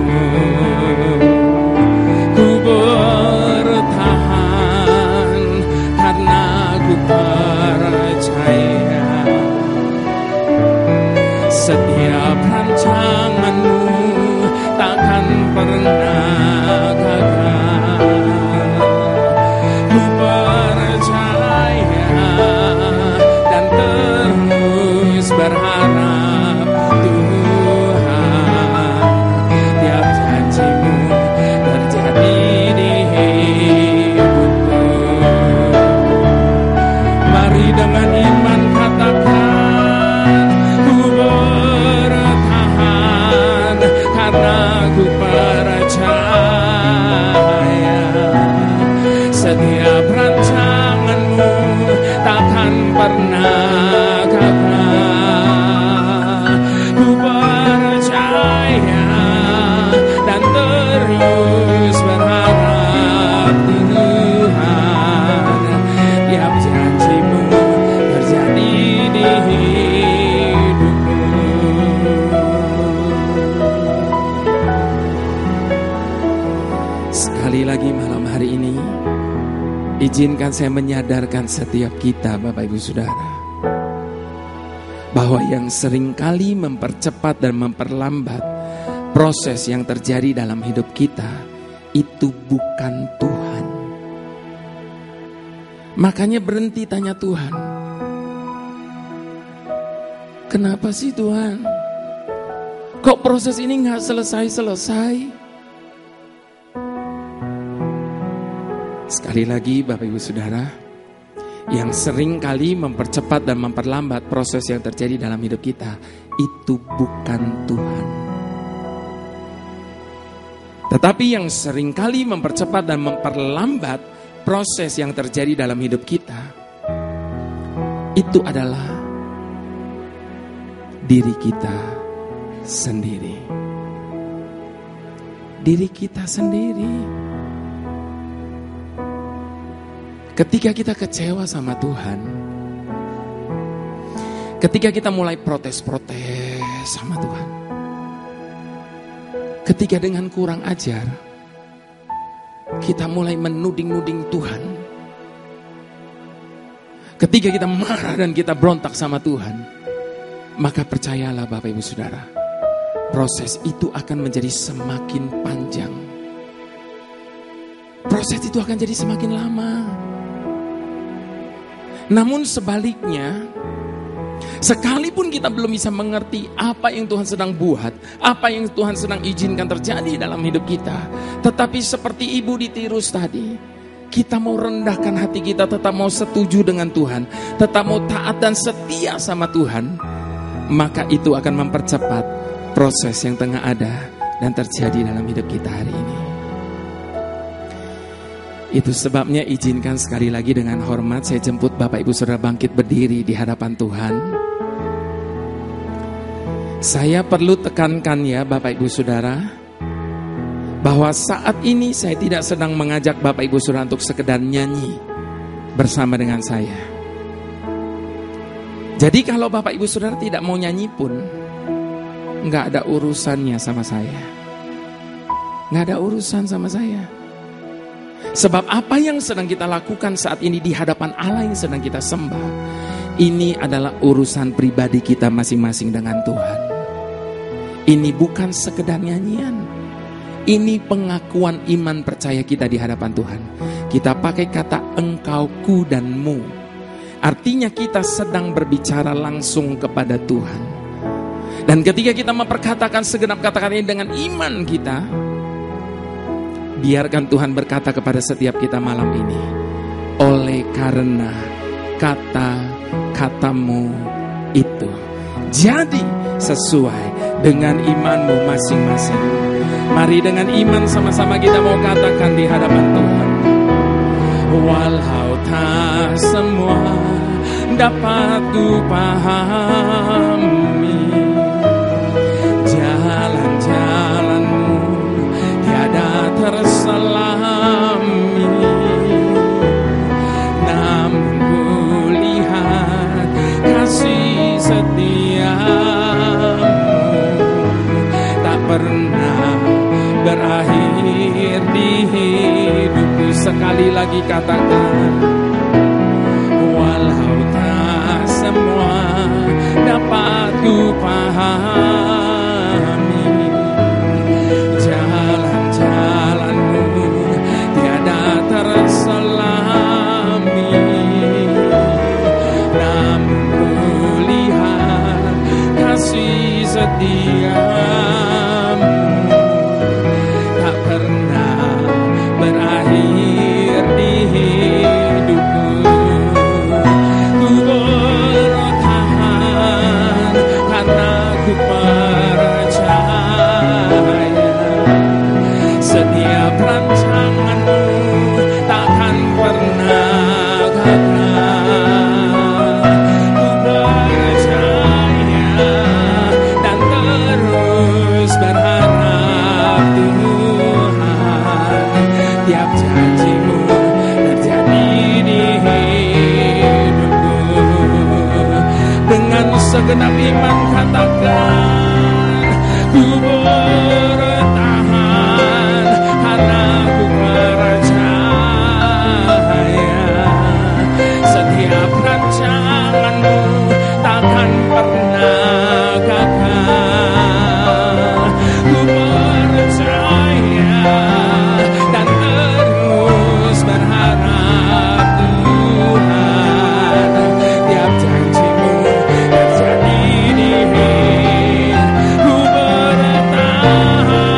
Ku bertahan karena ku percaya setiap rancanganmu takkan pernah gagal. Ku percaya dan terus berharap Tuhan, tiap janjimu terjadi di hidupku. Mari dengan iman katakan, ku bertahan karena ku percaya setiap rancanganmu takkan pernah gagal. Ku percaya dan terus berharap Tuhan, tiap janjimu terjadi di hidupku. Sekali lagi malam hari ini, izinkan saya menyadarkan setiap kita, Bapak Ibu Saudara, bahwa yang seringkali mempercepat dan memperlambat proses yang terjadi dalam hidup kita itu bukan Tuhan. Makanya berhenti tanya Tuhan, kenapa sih Tuhan? Kok proses ini gak selesai-selesai? Sekali lagi Bapak Ibu Saudara, yang sering kali mempercepat dan memperlambat proses yang terjadi dalam hidup kita itu bukan Tuhan. Tetapi yang sering kali mempercepat dan memperlambat proses yang terjadi dalam hidup kita itu adalah diri kita sendiri. Diri kita sendiri. Ketika kita kecewa sama Tuhan, ketika kita mulai protes-protes sama Tuhan, ketika dengan kurang ajar kita mulai menuding-nuding Tuhan, ketika kita marah dan kita berontak sama Tuhan, maka percayalah Bapak Ibu Saudara, proses itu akan menjadi semakin panjang. Proses itu akan jadi semakin lama. Namun sebaliknya, Sekalipun kita belum bisa mengerti apa yang Tuhan sedang buat, apa yang Tuhan sedang izinkan terjadi dalam hidup kita, tetapi seperti ibu di Tirus tadi, kita mau rendahkan hati kita, tetap mau setuju dengan Tuhan, tetap mau taat dan setia sama Tuhan, maka itu akan mempercepat proses yang tengah ada dan terjadi dalam hidup kita hari ini. Itu sebabnya izinkan sekali lagi dengan hormat saya jemput Bapak Ibu Saudara bangkit berdiri di hadapan Tuhan. Saya perlu tekankan ya Bapak Ibu Saudara, bahwa saat ini saya tidak sedang mengajak Bapak Ibu Saudara untuk sekedar nyanyi bersama dengan saya. Jadi kalau Bapak Ibu Saudara tidak mau nyanyi pun, nggak ada urusannya sama saya. Nggak ada urusan sama saya. Sebab apa yang sedang kita lakukan saat ini di hadapan Allah yang sedang kita sembah, ini adalah urusan pribadi kita masing-masing dengan Tuhan. Ini bukan sekedar nyanyian. Ini pengakuan iman percaya kita di hadapan Tuhan. Kita pakai kata engkau, ku, dan mu. Artinya kita sedang berbicara langsung kepada Tuhan. Dan ketika kita memperkatakan segenap kata-kata ini dengan iman kita, biarkan Tuhan berkata kepada setiap kita malam ini, oleh karena kata-katamu itu jadi sesuai dengan imanmu masing-masing. Mari dengan iman sama-sama kita mau katakan di hadapan Tuhan. Walau tak semua dapat ku pahami, jalan-jalanmu tiada terselami, namun ku lihat kasih setiamu tak pernah berakhir di hidupku. Sekali lagi katakan, walau tak semua dapat ku pahami, jalan-jalanmu tiada terselami, namun ku lihat kasih setiamu tak pernah berakhir di hidupku. Ku bertahan karena ku percaya setiap rancanganmu takkan pernah gagal. Ku percaya dan terus berharap Tuhan, tiap janjimu terjadi di hidupku. Dengan segenap iman katakan, ku bertahan karena ku percaya setiap rancanganmu takkan pernah gagal. Ku percaya dan terus berharap Tuhan, tiap janjimu terjadi di hidupku. Ku bertahan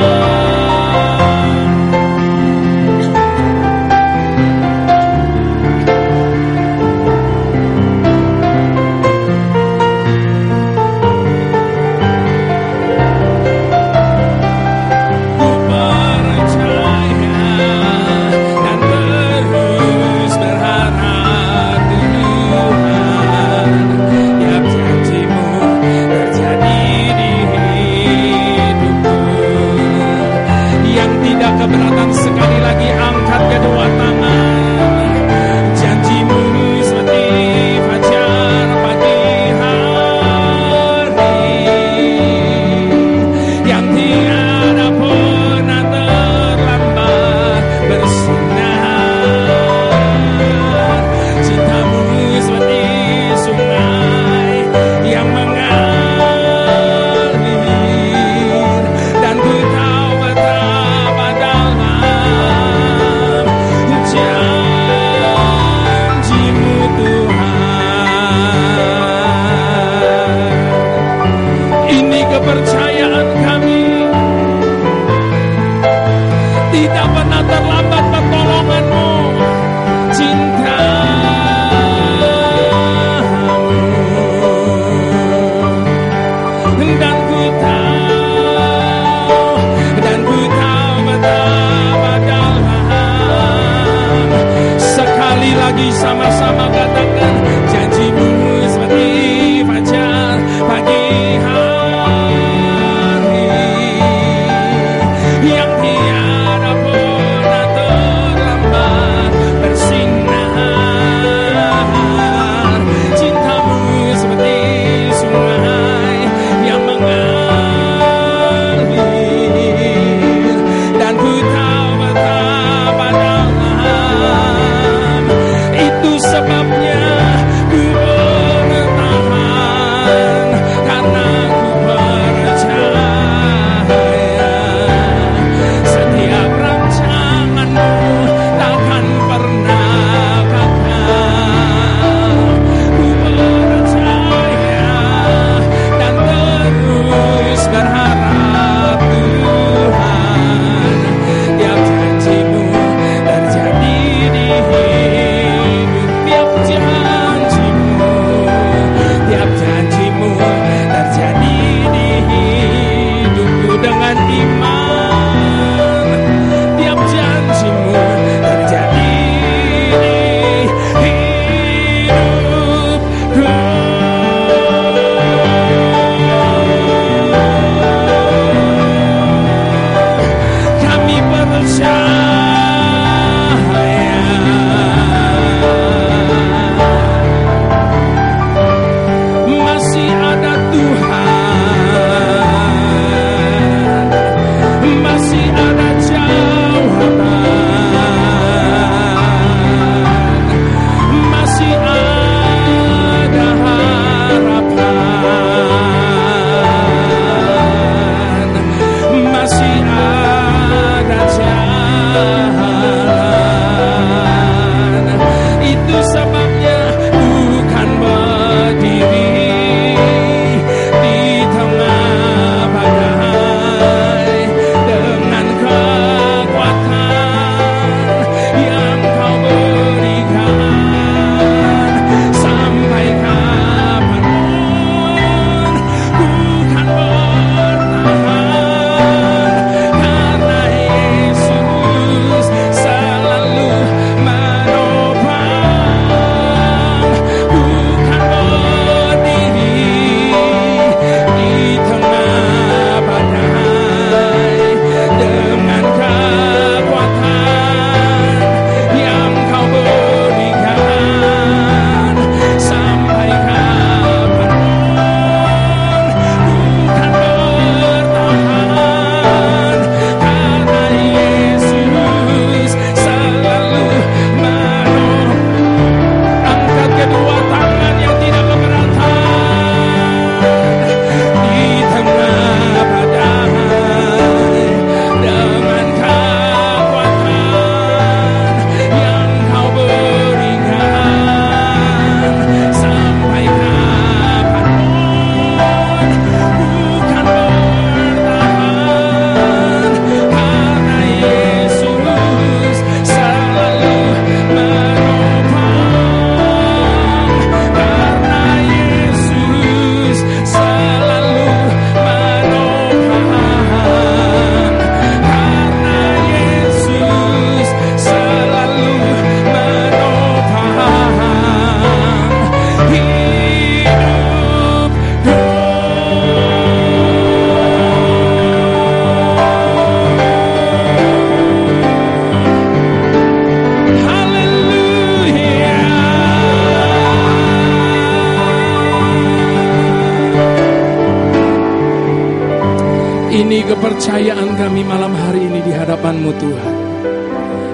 Ini kepercayaan kami malam hari ini di hadapan-Mu Tuhan,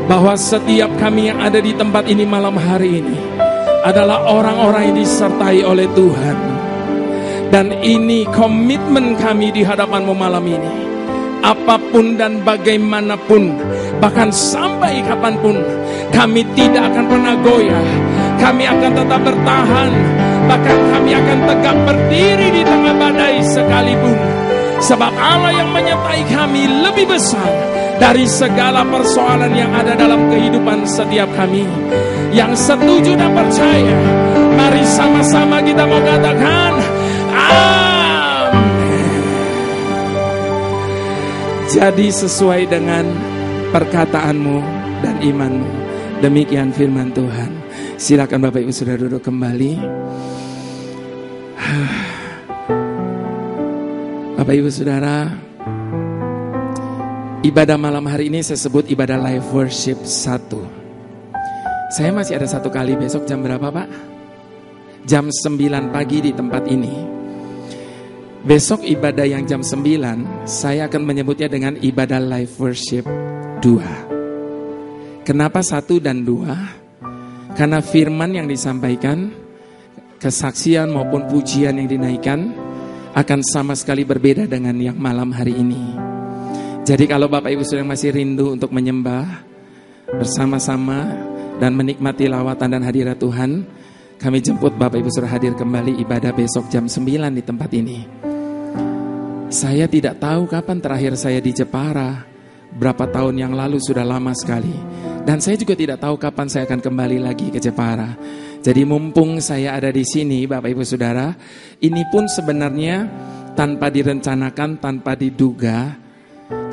bahwa setiap kami yang ada di tempat ini malam hari ini adalah orang-orang yang disertai oleh Tuhan. Dan ini komitmen kami di hadapan-Mu malam ini. Apapun dan bagaimanapun, bahkan sampai kapanpun, kami tidak akan pernah goyah. Kami akan tetap bertahan, bahkan kami akan tegak berdiri di tengah badai sekalipun. Sebab Allah yang menyertai kami lebih besar dari segala persoalan yang ada dalam kehidupan setiap kami. Yang setuju dan percaya, mari sama-sama kita mau katakan amin. Jadi sesuai dengan perkataanmu dan imanmu. Demikian firman Tuhan. Silakan Bapak Ibu Saudara duduk kembali. Bapak Ibu Saudara, ibadah malam hari ini saya sebut ibadah live worship 1. Saya masih ada 1 kali besok jam berapa Pak? Jam 9 pagi di tempat ini. Besok ibadah yang jam 9, saya akan menyebutnya dengan ibadah live worship 2. Kenapa 1 dan 2? Karena firman yang disampaikan, kesaksian maupun pujian yang dinaikkan akan sama sekali berbeda dengan yang malam hari ini. Jadi kalau Bapak Ibu Saudara masih rindu untuk menyembah bersama-sama dan menikmati lawatan dan hadirat Tuhan, kami jemput Bapak Ibu Saudara hadir kembali ibadah besok jam 9 di tempat ini. Saya tidak tahu kapan terakhir saya di Jepara. Berapa tahun yang lalu, sudah lama sekali. Dan saya juga tidak tahu kapan saya akan kembali lagi ke Jepara. Jadi mumpung saya ada di sini Bapak Ibu Saudara, ini pun sebenarnya tanpa direncanakan, tanpa diduga.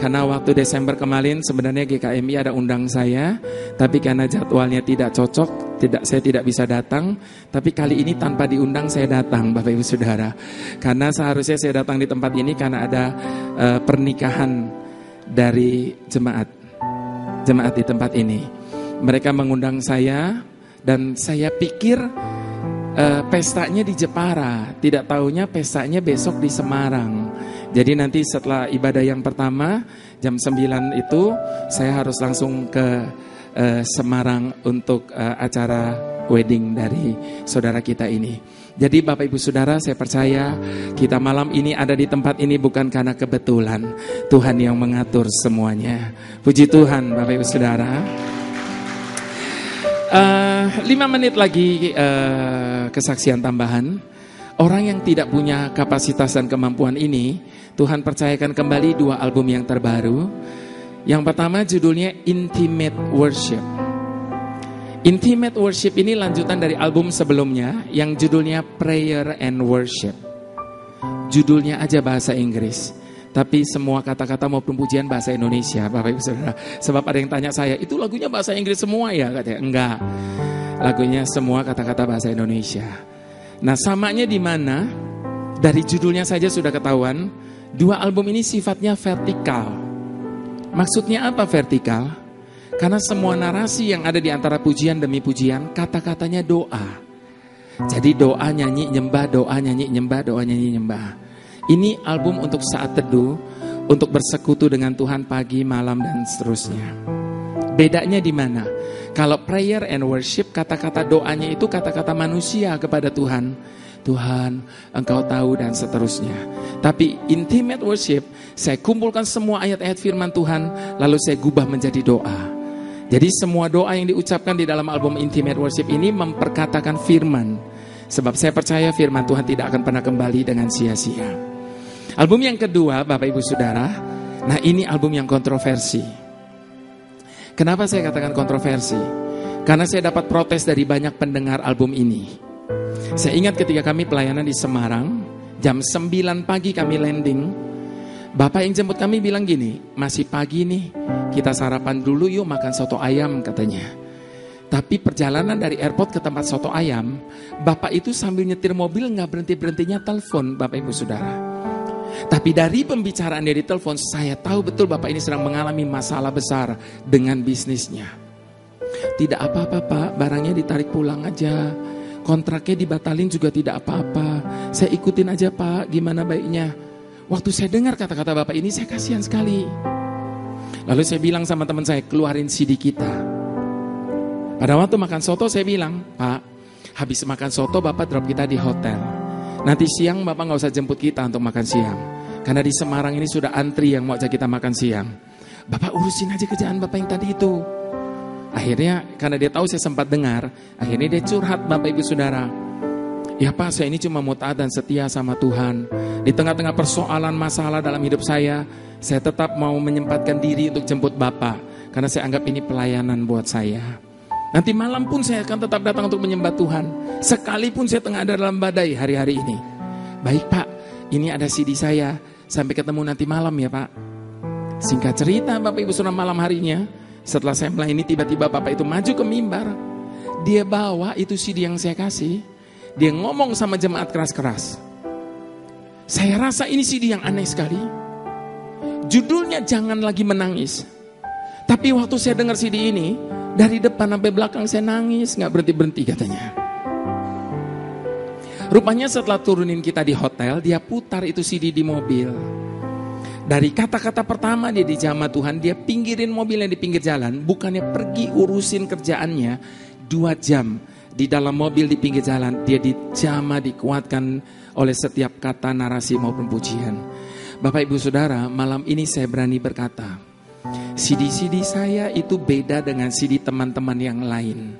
Karena waktu Desember kemarin sebenarnya GKMI ada undang saya, tapi karena jadwalnya tidak cocok, saya tidak bisa datang. Tapi kali ini tanpa diundang saya datang Bapak Ibu Saudara. Karena seharusnya saya datang di tempat ini karena ada pernikahan dari jemaat di tempat ini. Mereka mengundang saya dan saya pikir pestanya di Jepara, tidak taunya pestanya besok di Semarang. Jadi nanti setelah ibadah yang pertama jam 9 itu saya harus langsung ke Semarang untuk acara wedding dari saudara kita ini. Jadi Bapak Ibu Saudara, saya percaya kita malam ini ada di tempat ini bukan karena kebetulan. Tuhan yang mengatur semuanya. Puji Tuhan Bapak Ibu Saudara. 5 menit lagi kesaksian tambahan. Orang yang tidak punya kapasitas dan kemampuan ini, Tuhan percayakan kembali 2 album yang terbaru. Yang pertama judulnya Intimate Worship. Intimate Worship ini lanjutan dari album sebelumnya yang judulnya Prayer and Worship. Judulnya aja bahasa Inggris, tapi semua kata-kata maupun pujian bahasa Indonesia, Bapak Ibu Saudara. Sebab ada yang tanya saya, itu lagunya bahasa Inggris semua ya? Katanya, enggak. Lagunya semua kata-kata bahasa Indonesia. Nah, samanya di mana? Dari judulnya saja sudah ketahuan, 2 album ini sifatnya vertikal. Maksudnya apa vertikal? Karena semua narasi yang ada di antara pujian demi pujian, kata-katanya doa. Jadi doa, nyanyi, nyembah, doa, nyanyi, nyembah, doa, nyanyi, nyembah. Ini album untuk saat teduh, untuk bersekutu dengan Tuhan pagi, malam, dan seterusnya. Bedanya di mana? Kalau prayer and worship, kata-kata doanya itu kata-kata manusia kepada Tuhan. Tuhan, Engkau tahu, dan seterusnya. Tapi intimate worship, saya kumpulkan semua ayat-ayat firman Tuhan, lalu saya gubah menjadi doa. Jadi semua doa yang diucapkan di dalam album Intimate Worship ini memperkatakan firman. Sebab saya percaya firman Tuhan tidak akan pernah kembali dengan sia-sia. Album yang kedua, Bapak Ibu Saudara, nah ini album yang kontroversi. Kenapa saya katakan kontroversi? Karena saya dapat protes dari banyak pendengar album ini. Saya ingat ketika kami pelayanan di Semarang, jam 9 pagi kami landing. Bapak yang jemput kami bilang gini, masih pagi nih, kita sarapan dulu yuk makan soto ayam katanya. Tapi perjalanan dari airport ke tempat soto ayam, Bapak itu sambil nyetir mobil gak berhenti-berhentinya telepon Bapak Ibu Saudara. Tapi dari pembicaraan dari telepon, saya tahu betul Bapak ini sedang mengalami masalah besar dengan bisnisnya. Tidak apa-apa Pak, barangnya ditarik pulang aja. Kontraknya dibatalin juga tidak apa-apa. Saya ikutin aja Pak, gimana baiknya? Waktu saya dengar kata-kata Bapak ini, saya kasihan sekali. Lalu saya bilang sama teman saya, keluarin CD kita. Pada waktu makan soto saya bilang, Pak, habis makan soto Bapak drop kita di hotel. Nanti siang Bapak gak usah jemput kita untuk makan siang. Karena di Semarang ini sudah antri yang mau ajak kita makan siang. Bapak urusin aja kerjaan Bapak yang tadi itu. Akhirnya karena dia tahu saya sempat dengar, akhirnya dia curhat Bapak Ibu Saudara. Ya Pak, saya ini cuma mau taat dan setia sama Tuhan. Di tengah-tengah persoalan masalah dalam hidup saya tetap mau menyempatkan diri untuk jemput Bapak. Karena saya anggap ini pelayanan buat saya. Nanti malam pun saya akan tetap datang untuk menyembah Tuhan. Sekalipun saya tengah ada dalam badai hari-hari ini. Baik Pak, ini ada CD saya. Sampai ketemu nanti malam ya Pak. Singkat cerita Bapak Ibu Saudara, malam harinya setelah saya melayani, tiba-tiba Bapak itu maju ke mimbar. Dia bawa itu CD yang saya kasih. Dia ngomong sama jemaat keras-keras. Saya rasa ini CD yang aneh sekali. Judulnya Jangan Lagi Menangis. Tapi waktu saya dengar CD ini, dari depan sampai belakang saya nangis, gak berhenti-berhenti katanya. Rupanya setelah turunin kita di hotel, dia putar itu CD di mobil. Dari kata-kata pertama dia dijamah Tuhan, dia pinggirin mobilnya di pinggir jalan. Bukannya pergi urusin kerjaannya, 2 jam di dalam mobil di pinggir jalan, dia dijamah, dikuatkan oleh setiap kata, narasi maupun pujian. Bapak Ibu Saudara, malam ini saya berani berkata, CD-CD saya itu beda dengan CD teman-teman yang lain.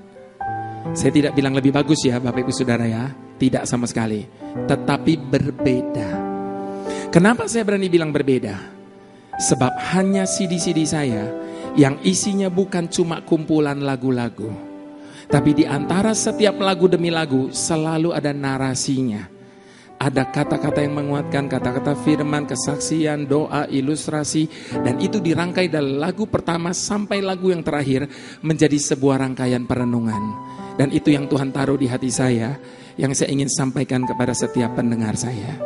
Saya tidak bilang lebih bagus ya Bapak Ibu Saudara ya, tidak sama sekali. Tetapi berbeda. Kenapa saya berani bilang berbeda? Sebab hanya CD-CD saya yang isinya bukan cuma kumpulan lagu-lagu. Tapi di antara setiap lagu demi lagu selalu ada narasinya. Ada kata-kata yang menguatkan, kata-kata firman, kesaksian, doa, ilustrasi. Dan itu dirangkai dari lagu pertama sampai lagu yang terakhir menjadi sebuah rangkaian perenungan. Dan itu yang Tuhan taruh di hati saya, yang saya ingin sampaikan kepada setiap pendengar saya.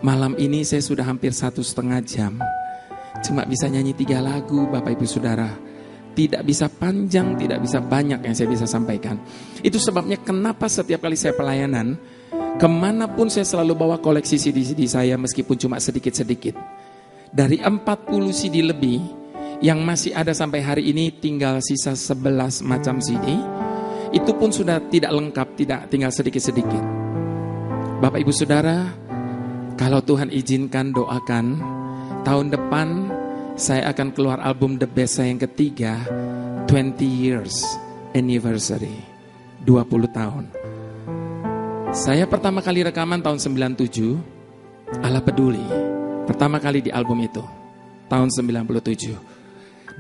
Malam ini saya sudah hampir 1,5 jam. Cuma bisa nyanyi 3 lagu Bapak Ibu Saudara. Tidak bisa panjang, tidak bisa banyak yang saya bisa sampaikan. Itu sebabnya kenapa setiap kali saya pelayanan, kemanapun saya selalu bawa koleksi CD-CD saya meskipun cuma sedikit-sedikit. Dari 40 CD lebih yang masih ada sampai hari ini tinggal sisa 11 macam CD. Itu pun sudah tidak lengkap, tidak tinggal sedikit-sedikit. Bapak Ibu Saudara, kalau Tuhan izinkan, doakan tahun depan saya akan keluar album The Best saya yang ketiga, 20 years anniversary, 20 tahun. Saya pertama kali rekaman tahun 97, Allah Peduli. Pertama kali di album itu, tahun 97.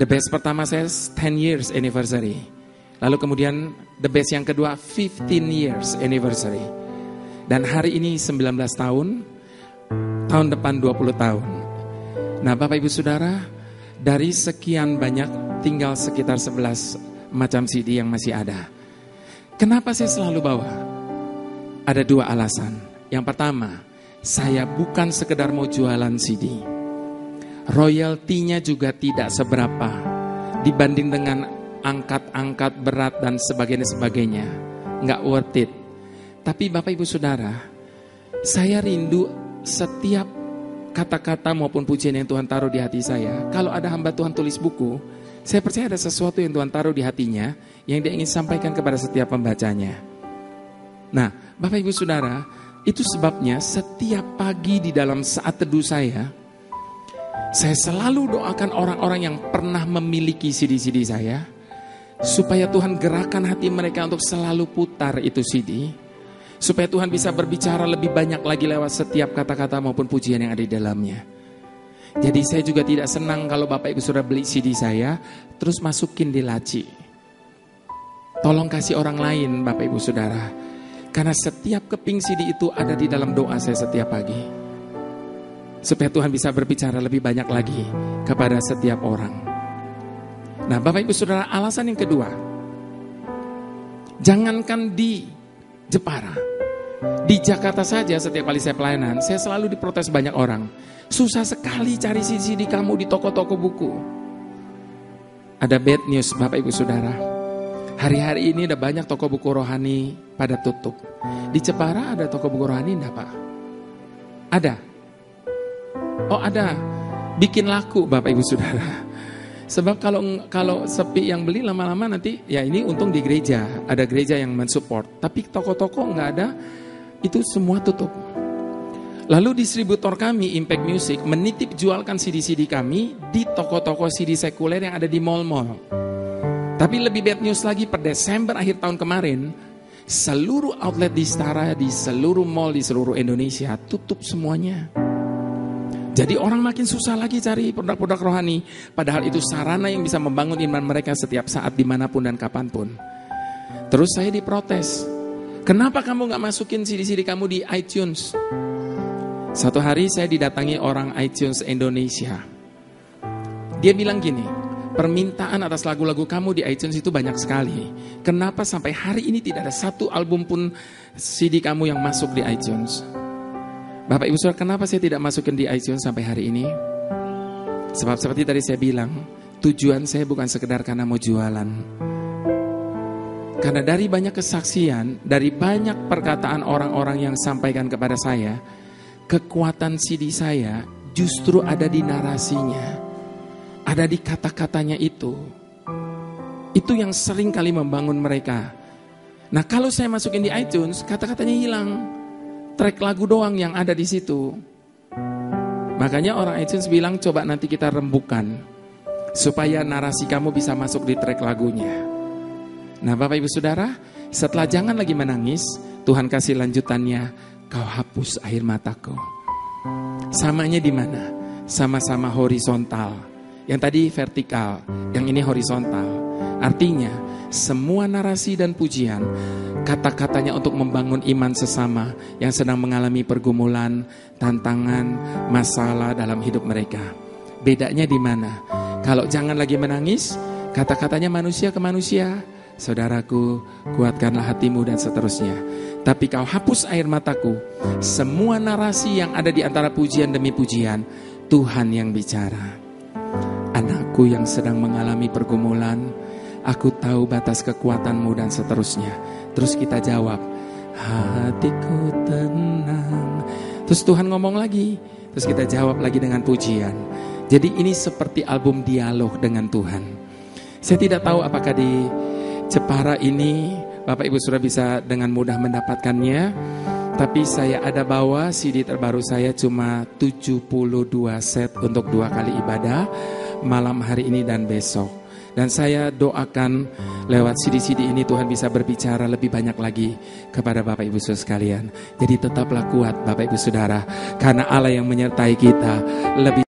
The Best pertama saya 10 years anniversary. Lalu kemudian The Best yang kedua 15 years anniversary. Dan hari ini 19 tahun, tahun depan 20 tahun. Nah Bapak Ibu Saudara, dari sekian banyak tinggal sekitar 11 macam CD yang masih ada. Kenapa saya selalu bawa? Ada 2 alasan. Yang pertama, saya bukan sekedar mau jualan CD. Royaltinya juga tidak seberapa dibanding dengan angkat-angkat berat dan sebagainya. Nggak worth it. Tapi Bapak Ibu Saudara, saya rindu setiap kata-kata maupun pujian yang Tuhan taruh di hati saya. Kalau ada hamba Tuhan tulis buku, saya percaya ada sesuatu yang Tuhan taruh di hatinya yang dia ingin sampaikan kepada setiap pembacanya. Nah, Bapak Ibu Saudara, itu sebabnya setiap pagi di dalam saat teduh saya selalu doakan orang-orang yang pernah memiliki CD-CD saya, supaya Tuhan gerakan hati mereka untuk selalu putar itu CD, supaya Tuhan bisa berbicara lebih banyak lagi lewat setiap kata-kata maupun pujian yang ada di dalamnya. Jadi saya juga tidak senang kalau Bapak Ibu Saudara beli CD saya, terus masukin di laci. Tolong kasih orang lain Bapak Ibu Saudara. Karena setiap keping CD itu ada di dalam doa saya setiap pagi. Supaya Tuhan bisa berbicara lebih banyak lagi kepada setiap orang. Nah Bapak Ibu Saudara, alasan yang kedua. Jangankan di Jepara, di Jakarta saja setiap kali saya pelayanan, saya selalu diprotes banyak orang. Susah sekali cari CD kamu di toko-toko buku. Ada bad news Bapak Ibu Saudara. Hari-hari ini ada banyak toko buku rohani pada tutup. Di Jepara ada toko buku rohani enggak Pak? Ada. Oh ada, bikin laku Bapak Ibu Saudara. Sebab kalau sepi yang beli lama-lama nanti, ya ini untung di gereja, ada gereja yang mensupport. Tapi toko-toko nggak ada, itu semua tutup. Lalu distributor kami, Impact Music, menitip jualkan CD-CD kami di toko-toko CD sekuler yang ada di mall-mall. Tapi lebih bad news lagi, per Desember akhir tahun kemarin, seluruh outlet di Setara, di seluruh mall di seluruh Indonesia tutup semuanya. Jadi orang makin susah lagi cari produk-produk rohani. Padahal itu sarana yang bisa membangun iman mereka setiap saat, dimanapun dan kapanpun. Terus saya diprotes. Kenapa kamu gak masukin CD-CD kamu di iTunes? Satu hari saya didatangi orang iTunes Indonesia. Dia bilang gini, permintaan atas lagu-lagu kamu di iTunes itu banyak sekali. Kenapa sampai hari ini tidak ada satu album pun CD kamu yang masuk di iTunes? Bapak Ibu Saudara, kenapa saya tidak masukin di iTunes sampai hari ini? Sebab seperti tadi saya bilang, tujuan saya bukan sekedar karena mau jualan. Karena dari banyak kesaksian, dari banyak perkataan orang-orang yang sampaikan kepada saya, kekuatan CD saya justru ada di narasinya, ada di kata-katanya itu. Itu yang sering kali membangun mereka. Nah kalau saya masukin di iTunes, kata-katanya hilang. Track lagu doang yang ada di situ. Makanya orang iTunes bilang coba nanti kita rembukan supaya narasi kamu bisa masuk di track lagunya. Nah Bapak Ibu Saudara, setelah jangan lagi menangis, Tuhan kasih lanjutannya, kau hapus air mataku. Samanya di mana? Sama-sama horizontal. Yang tadi vertikal, yang ini horizontal. Artinya semua narasi dan pujian, kata-katanya untuk membangun iman sesama yang sedang mengalami pergumulan, tantangan, masalah dalam hidup mereka. Bedanya di mana? Kalau jangan lagi menangis, kata-katanya manusia ke manusia, saudaraku, kuatkanlah hatimu dan seterusnya. Tapi kau hapus air mataku, semua narasi yang ada di antara pujian demi pujian, Tuhan yang bicara. Anakku yang sedang mengalami pergumulan, aku tahu batas kekuatanmu dan seterusnya. Terus kita jawab, hatiku tenang. Terus Tuhan ngomong lagi. Terus kita jawab lagi dengan pujian. Jadi ini seperti album dialog dengan Tuhan. Saya tidak tahu apakah di Jepara ini Bapak Ibu sudah bisa dengan mudah mendapatkannya. Tapi saya ada bawa CD terbaru saya cuma 72 set untuk 2 kali ibadah. Malam hari ini dan besok. Dan saya doakan lewat CD-CD ini Tuhan bisa berbicara lebih banyak lagi kepada Bapak Ibu Saudara sekalian. Jadi tetaplah kuat Bapak Ibu Saudara, karena Allah yang menyertai kita lebih